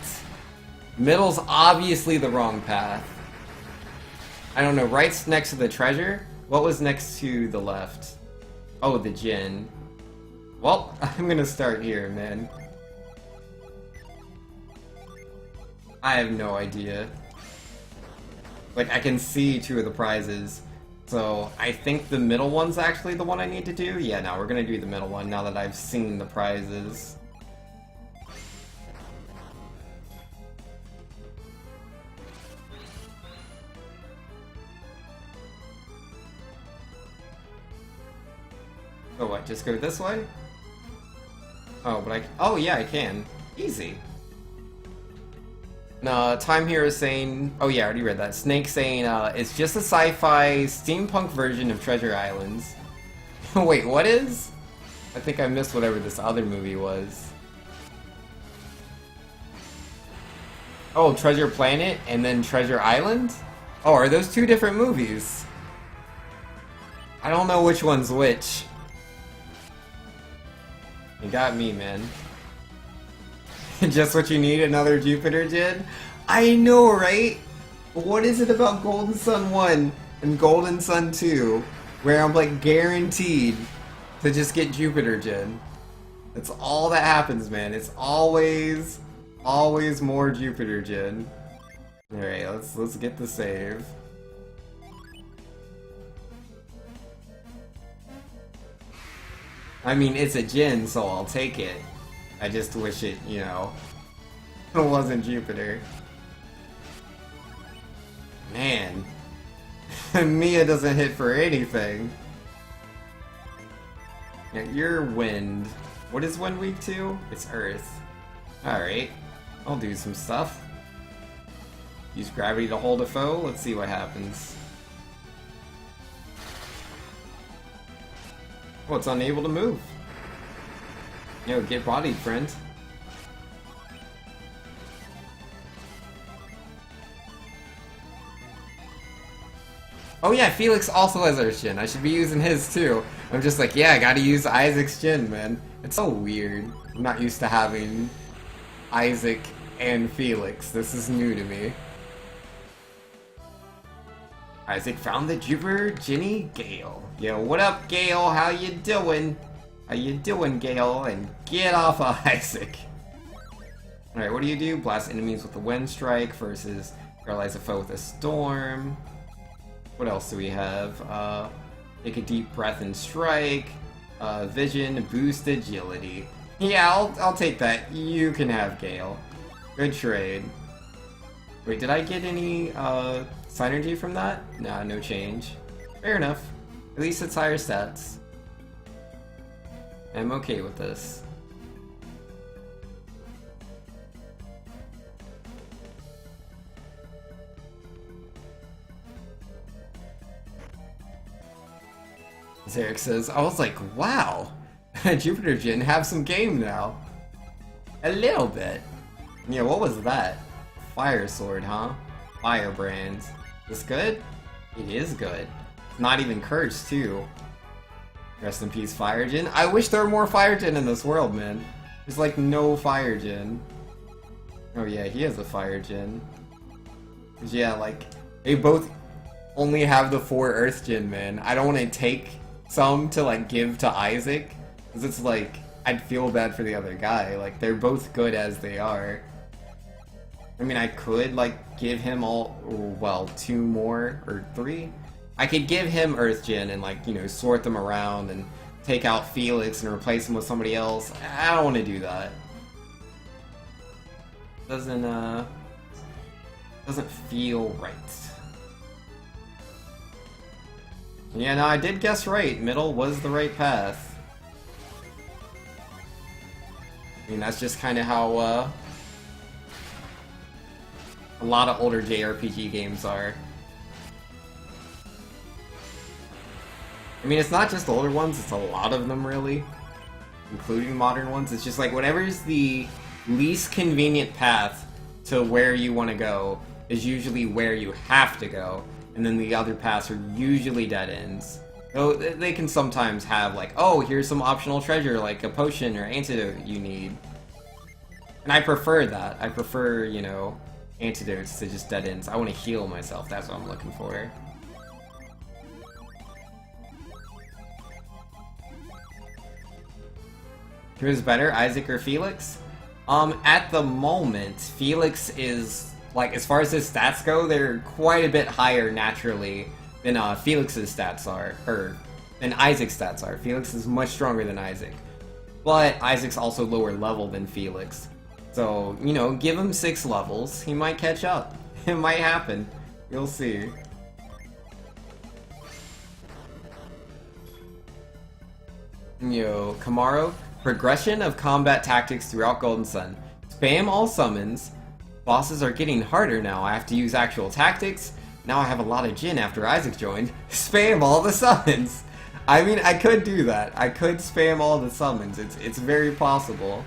Middle's obviously the wrong path. I don't know, right's next to the treasure? What was next to the left? Oh, the Djinn. Well, I'm gonna start here, man. I have no idea. Like, I can see two of the prizes. So, I think the middle one's actually the one I need to do? Yeah, no, we're gonna do the middle one now that I've seen the prizes. So what, just go this way? Oh, but oh yeah, I can. Easy. No, Time Hero is saying... Oh yeah, I already read that. Snake saying, it's just a sci-fi steampunk version of Treasure Islands. Wait, what is? I think I missed whatever this other movie was. Oh, Treasure Planet and then Treasure Island? Oh, are those two different movies? I don't know which one's which. You got me, man. Just what you need, another Jupiter Djinn? I know, right? What is it about Golden Sun 1 and Golden Sun 2 where I'm like guaranteed to just get Jupiter Djinn? That's all that happens, man. It's always more Jupiter Djinn. Alright, let's get the save. I mean, it's a Djinn, so I'll take it. I just wish it, you know, it wasn't Jupiter. Man. Mia doesn't hit for anything. Yeah, you're wind. What is wind weak to? It's earth. Alright. I'll do some stuff. Use gravity to hold a foe. Let's see what happens. Oh, it's unable to move. Yo, get bodied, friend. Oh yeah, Felix also has Earth Djinn. I should be using his too. I'm just like, yeah, I gotta use Isaac's Djinn, man. It's so weird. I'm not used to having Isaac and Felix. This is new to me. Isaac found the Jupiter Djinn Gale. Yo, what up, Gale? How you doing? How you doing, Gale? And get off of Isaac. Alright, what do? Blast enemies with the Wind Strike versus paralyze a foe with a Storm. What else do we have? Take a deep breath and strike. Vision, boost agility. Yeah, I'll take that. You can have Gale. Good trade. Wait, did I get any synergy from that? Nah, no change. Fair enough. At least it's higher stats. I'm okay with this. Zarek says, I was like, wow! Jupiter Djinn have some game now. A little bit. Yeah, what was that? Fire sword, huh? Firebrand. This good? It is good. It's not even cursed, too. Rest in peace, Fire Djinn. I wish there were more Fire Djinn in this world, man. There's like no Fire Djinn. Oh yeah, he has a Fire Djinn. Yeah, like, they both only have the 4 Earth Djinn, man. I don't want to take some to like give to Isaac, because it's like, I'd feel bad for the other guy. Like, they're both good as they are. I mean, I could like give him all, well, 2 more, or 3. I could give him Earth Gen and, like, you know, sort them around and take out Felix and replace him with somebody else. I don't want to do that. Doesn't feel right. Yeah, no, I did guess right. Middle was the right path. I mean, that's just kind of how a lot of older JRPG games are. I mean, it's not just older ones, it's a lot of them, really. Including modern ones. It's just like, whatever's the least convenient path to where you want to go is usually where you have to go. And then the other paths are usually dead ends. Though they can sometimes have, like, oh, here's some optional treasure, like a potion or antidote you need. And I prefer that. I prefer, you know, antidotes to just dead ends. I want to heal myself, that's what I'm looking for. Who's better, Isaac or Felix? At the moment, Felix is, like, as far as his stats go, they're quite a bit higher naturally than Felix's stats are, or than Isaac's stats are. Felix is much stronger than Isaac. But Isaac's also lower level than Felix. So, you know, give him 6 levels, he might catch up. It might happen. You'll see. Yo, Kamaro, progression of combat tactics throughout Golden Sun. Spam all summons. Bosses are getting harder now. I have to use actual tactics. Now I have a lot of Jin after Isaac joined. Spam all the summons. I mean, I could do that. I could spam all the summons. It's very possible.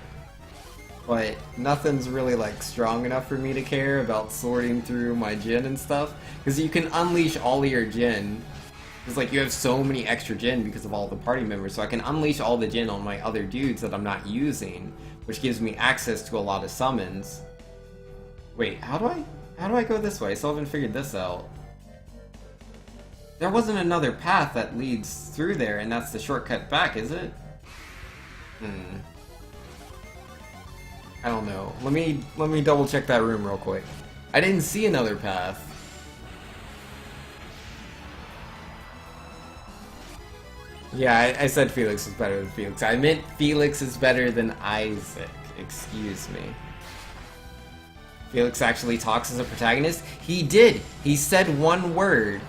But nothing's really, like, strong enough for me to care about sorting through my Jin and stuff. Because you can unleash all of your Jin. Because, like, you have so many extra Jin because of all the party members. So I can unleash all the Jin on my other dudes that I'm not using. Which gives me access to a lot of summons. Wait, how do I go this way? I still haven't figured this out. There wasn't another path that leads through there, and that's the shortcut back, is it? I don't know. Let me double check that room real quick. I didn't see another path. Yeah, I said Felix is better than Felix. I meant Felix is better than Isaac. Excuse me. Felix actually talks as a protagonist? He did! He said one word.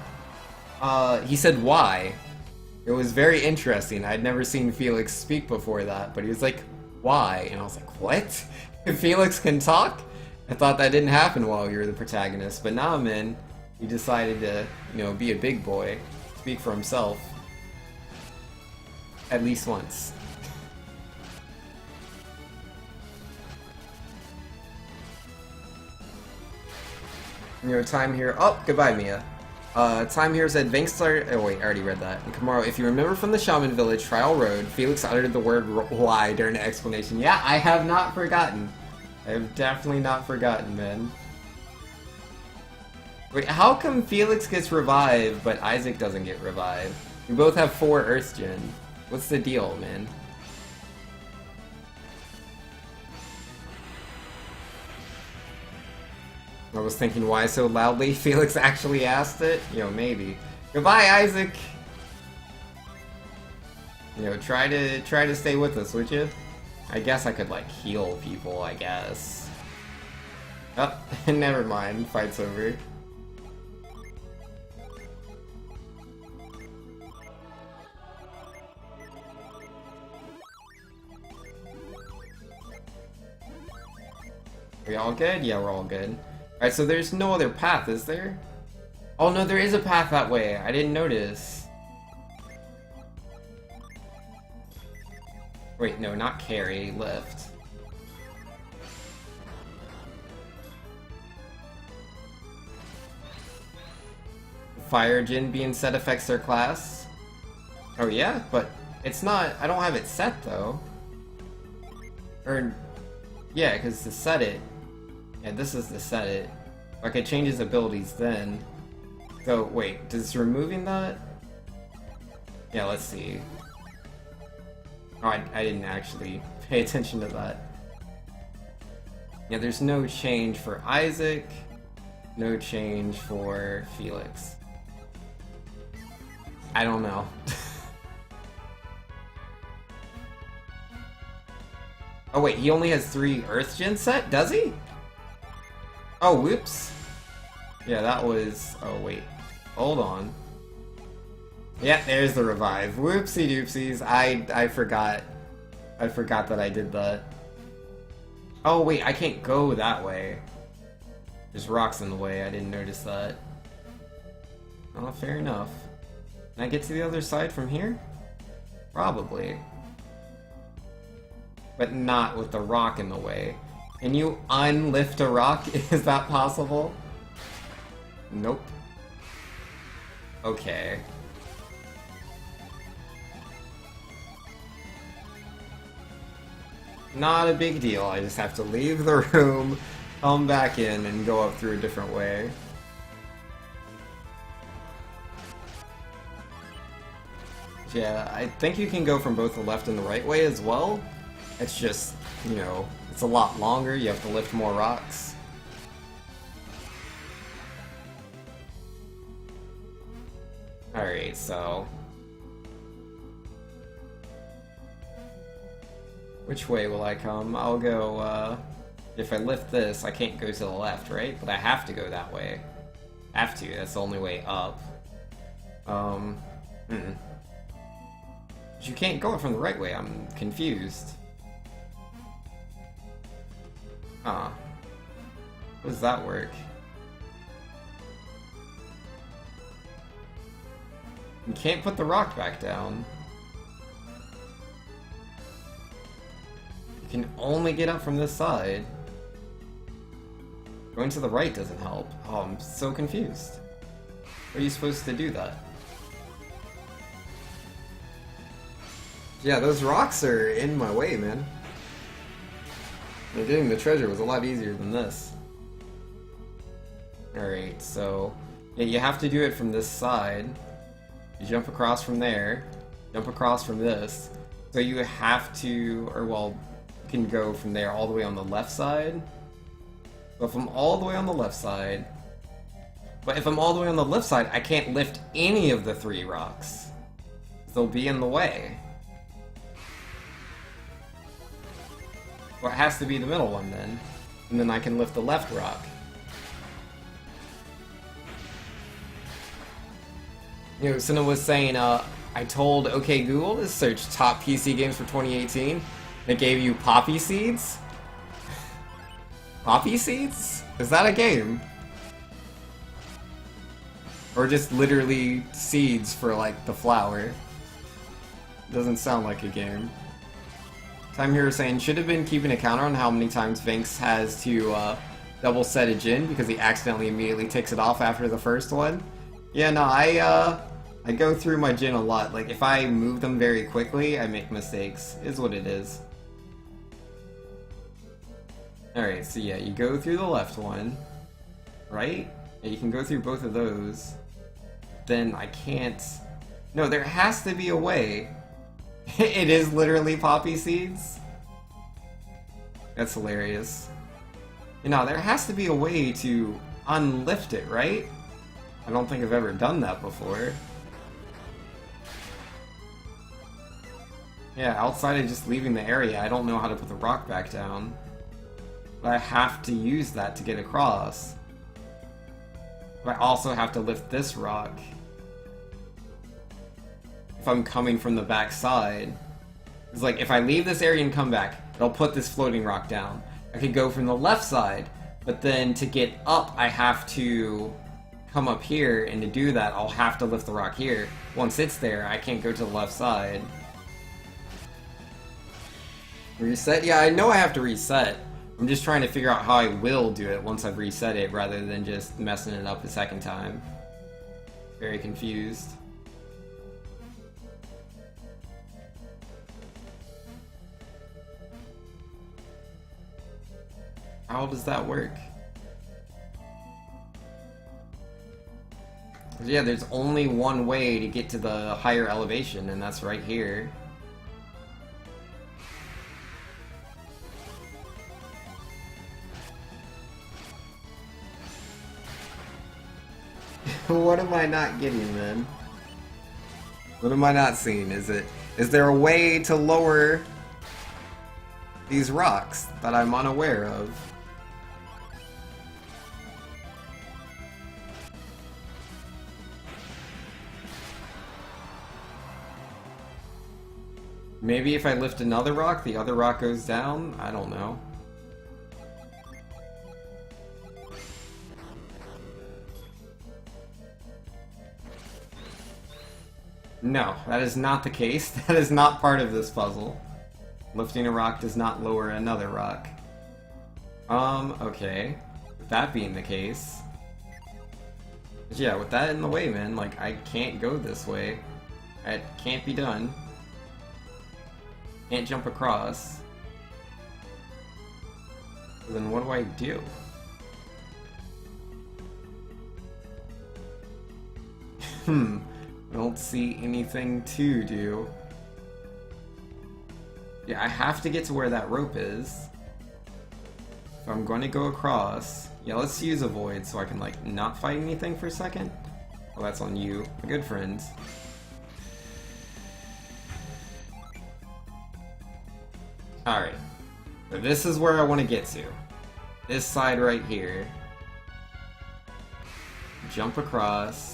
He said why. It was very interesting. I'd never seen Felix speak before that, but he was like, why? And I was like, what? If Felix can talk? I thought that didn't happen while you were the protagonist, but nah, man. He decided to, you know, be a big boy. Speak for himself. At least once. You know, time here. Oh, goodbye, Mia. Time here said, Vankstar. Oh, wait, I already read that. And Kamaro, if you remember from the Shaman Village Trial Road, Felix uttered the word why during the explanation. Yeah, I have not forgotten. I have definitely not forgotten, man. Wait, how come Felix gets revived, but Isaac doesn't get revived? We both have 4 Earth Gen. What's the deal, man? I was thinking, why so loudly? Felix actually asked it? You know, maybe. Goodbye, Isaac! You know, try to stay with us, would you? I guess I could, like, heal people, I guess. Oh, never mind. Fight's over. Are we all good? Yeah, we're all good. Alright, so there's no other path, is there? Oh no, there is a path that way. I didn't notice. Wait, no, not carry, lift. Fire Jin being set affects their class? Oh yeah, but it's not, I don't have it set though. Or, yeah, because to set it, yeah, this is to set it. Like, it changes abilities then. So, wait, does removing that? Yeah, let's see. Oh, I didn't actually pay attention to that. Yeah, there's no change for Isaac, no change for Felix. I don't know. Oh wait, he only has 3 Earth Gen set, does he? Oh, whoops. Yeah, that was... Oh wait, hold on. Yeah, there's the revive. Whoopsie doopsies. I forgot. I forgot that I did that. Oh wait, I can't go that way. There's rocks in the way, I didn't notice that. Oh, fair enough. Can I get to the other side from here? Probably. But not with the rock in the way. Can you unlift a rock? Is that possible? Nope. Okay. Not a big deal, I just have to leave the room, come back in, and go up through a different way. Yeah, I think you can go from both the left and the right way as well. It's just, you know, it's a lot longer, you have to lift more rocks. Alright, so... which way will I come? I'll go, if I lift this, I can't go to the left, right? But I have to go that way. Have to, that's the only way up. But you can't go from the right way, I'm confused. Huh. How does that work? You can't put the rock back down. You can only get up from this side. Going to the right doesn't help. Oh, I'm so confused. How are you supposed to do that? Yeah, those rocks are in my way, man. Getting the treasure was a lot easier than this. Alright, so... yeah, you have to do it from this side. You jump across from there. Jump across from this. So you have to... or, well, you can go from there all the way on the left side. But if I'm all the way on the left side... but if I'm all the way on the left side, I can't lift any of the 3 rocks. They'll be in the way. Well, it has to be the middle one then. And then I can lift the left rock. You know, Sina was saying, I told OK Google to search top PC games for 2018. It gave you poppy seeds? Poppy seeds? Is that a game? Or just literally seeds for, like, the flower? Doesn't sound like a game. Time here saying, should have been keeping a counter on how many times Vinx has to double set a Jin because he accidentally immediately takes it off after the first one. Yeah, no, I go through my Jin a lot. Like, if I move them very quickly, I make mistakes. Is what it is. Alright, so yeah, you go through the left one. Right? Yeah, you can go through both of those. Then I can't... no, there has to be a way. It is literally poppy seeds? That's hilarious. You know, there has to be a way to unlift it, right? I don't think I've ever done that before. Yeah, outside of just leaving the area, I don't know how to put the rock back down. But I have to use that to get across. But I also have to lift this rock. If I'm coming from the back side. It's like, if I leave this area and come back, it'll put this floating rock down. I could go from the left side, but then to get up, I have to come up here, and to do that, I'll have to lift the rock here. Once it's there, I can't go to the left side. Reset? Yeah, I know I have to reset. I'm just trying to figure out how I will do it once I've reset it, rather than just messing it up a second time. Very confused. How does that work? Yeah, there's only one way to get to the higher elevation, and that's right here. What am I not getting, then? What am I not seeing? Is there a way to lower these rocks that I'm unaware of? Maybe if I lift another rock, the other rock goes down? I don't know. No, that is not the case. That is not part of this puzzle. Lifting a rock does not lower another rock. Okay. With that being the case... Yeah, with that in the way, man, like, I can't go this way. It can't be done. Can't jump across. Then what do I do? I don't see anything to do. Yeah, I have to get to where that rope is. So I'm going to go across. Yeah, let's use Avoid so I can, like, not fight anything for a second. Oh, that's on you, my good friend. Alright. So this is where I want to get to. This side right here. Jump across.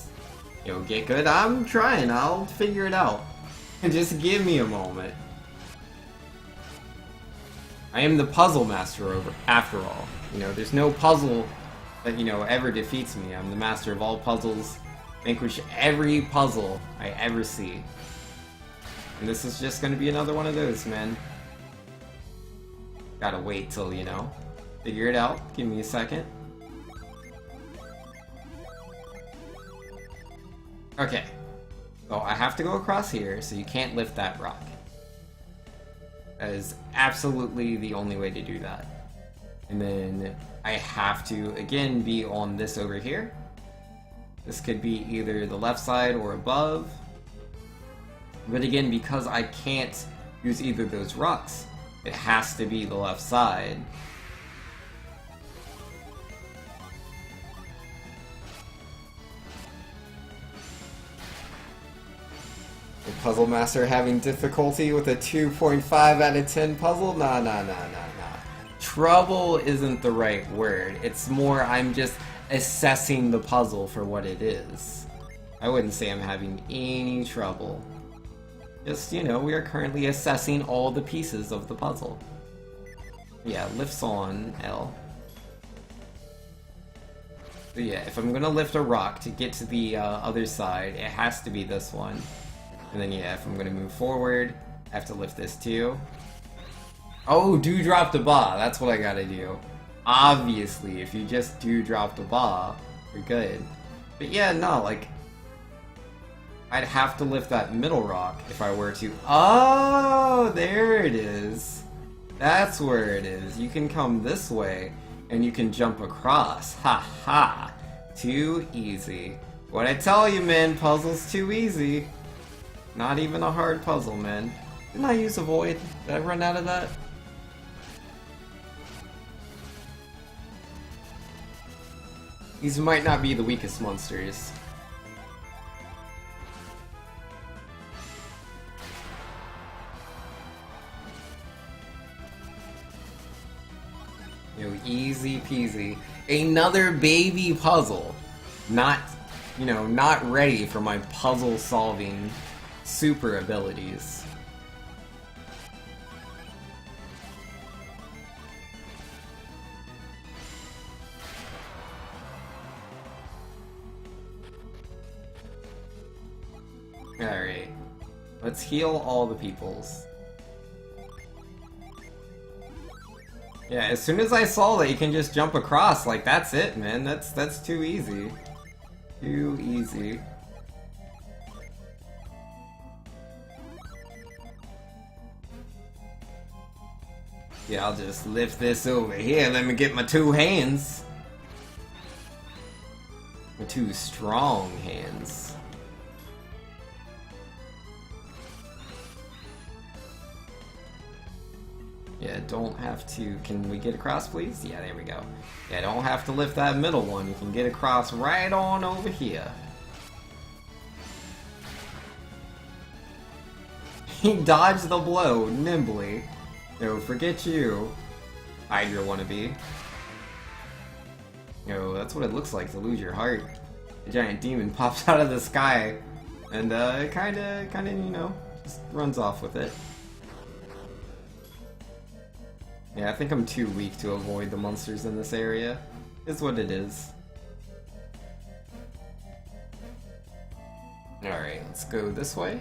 Yo, get good. I'm trying. I'll figure it out. Just give me a moment. I am the puzzle master after all. You know, there's no puzzle that, you know, ever defeats me. I'm the master of all puzzles. Vanquish every puzzle I ever see. And this is just gonna be another one of those, man. Gotta wait till, you know, figure it out. Give me a second. Okay. So I have to go across here, so you can't lift that rock. That is absolutely the only way to do that. And then I have to, again, be on this over here. This could be either the left side or above. But again, because I can't use either of those rocks, it has to be the left side. The Puzzle Master having difficulty with a 2.5 out of 10 puzzle? Nah. Trouble isn't the right word. It's more I'm just assessing the puzzle for what it is. I wouldn't say I'm having any trouble. Just, you know, we are currently assessing all the pieces of the puzzle. Yeah, lifts on L. So yeah, if I'm gonna lift a rock to get to the other side, it has to be this one. And then yeah, if I'm gonna move forward, I have to lift this too. Oh, do drop the bar, that's what I gotta do. Obviously, if you just do drop the bar, you're good. But yeah, no, like, I'd have to lift that middle rock if I were to. Oh, there it is. That's where it is. You can come this way, and you can jump across. Ha ha. Too easy. What I tell you, man, puzzle's too easy. Not even a hard puzzle, man. Didn't I use Avoid? Did I run out of that? These might not be the weakest monsters. You know, easy peasy. Another baby puzzle. Not, you know, not ready for my puzzle solving super abilities. Alright. Let's heal all the peoples. Yeah, as soon as I saw that you can just jump across, like, that's it, man. That's too easy. Too easy. Yeah, I'll just lift this over here. Let me get my two hands. My two strong hands. Yeah, don't have to... Can we get across, please? Yeah, there we go. Yeah, don't have to lift that middle one. You can get across right on over here. He dodged the blow nimbly. No, forget you, Hydra wannabe. Yo, that's what it looks like to lose your heart. A giant demon pops out of the sky, and kinda, you know, just runs off with it. Yeah, I think I'm too weak to avoid the monsters in this area. Is what it is. Alright, let's go this way.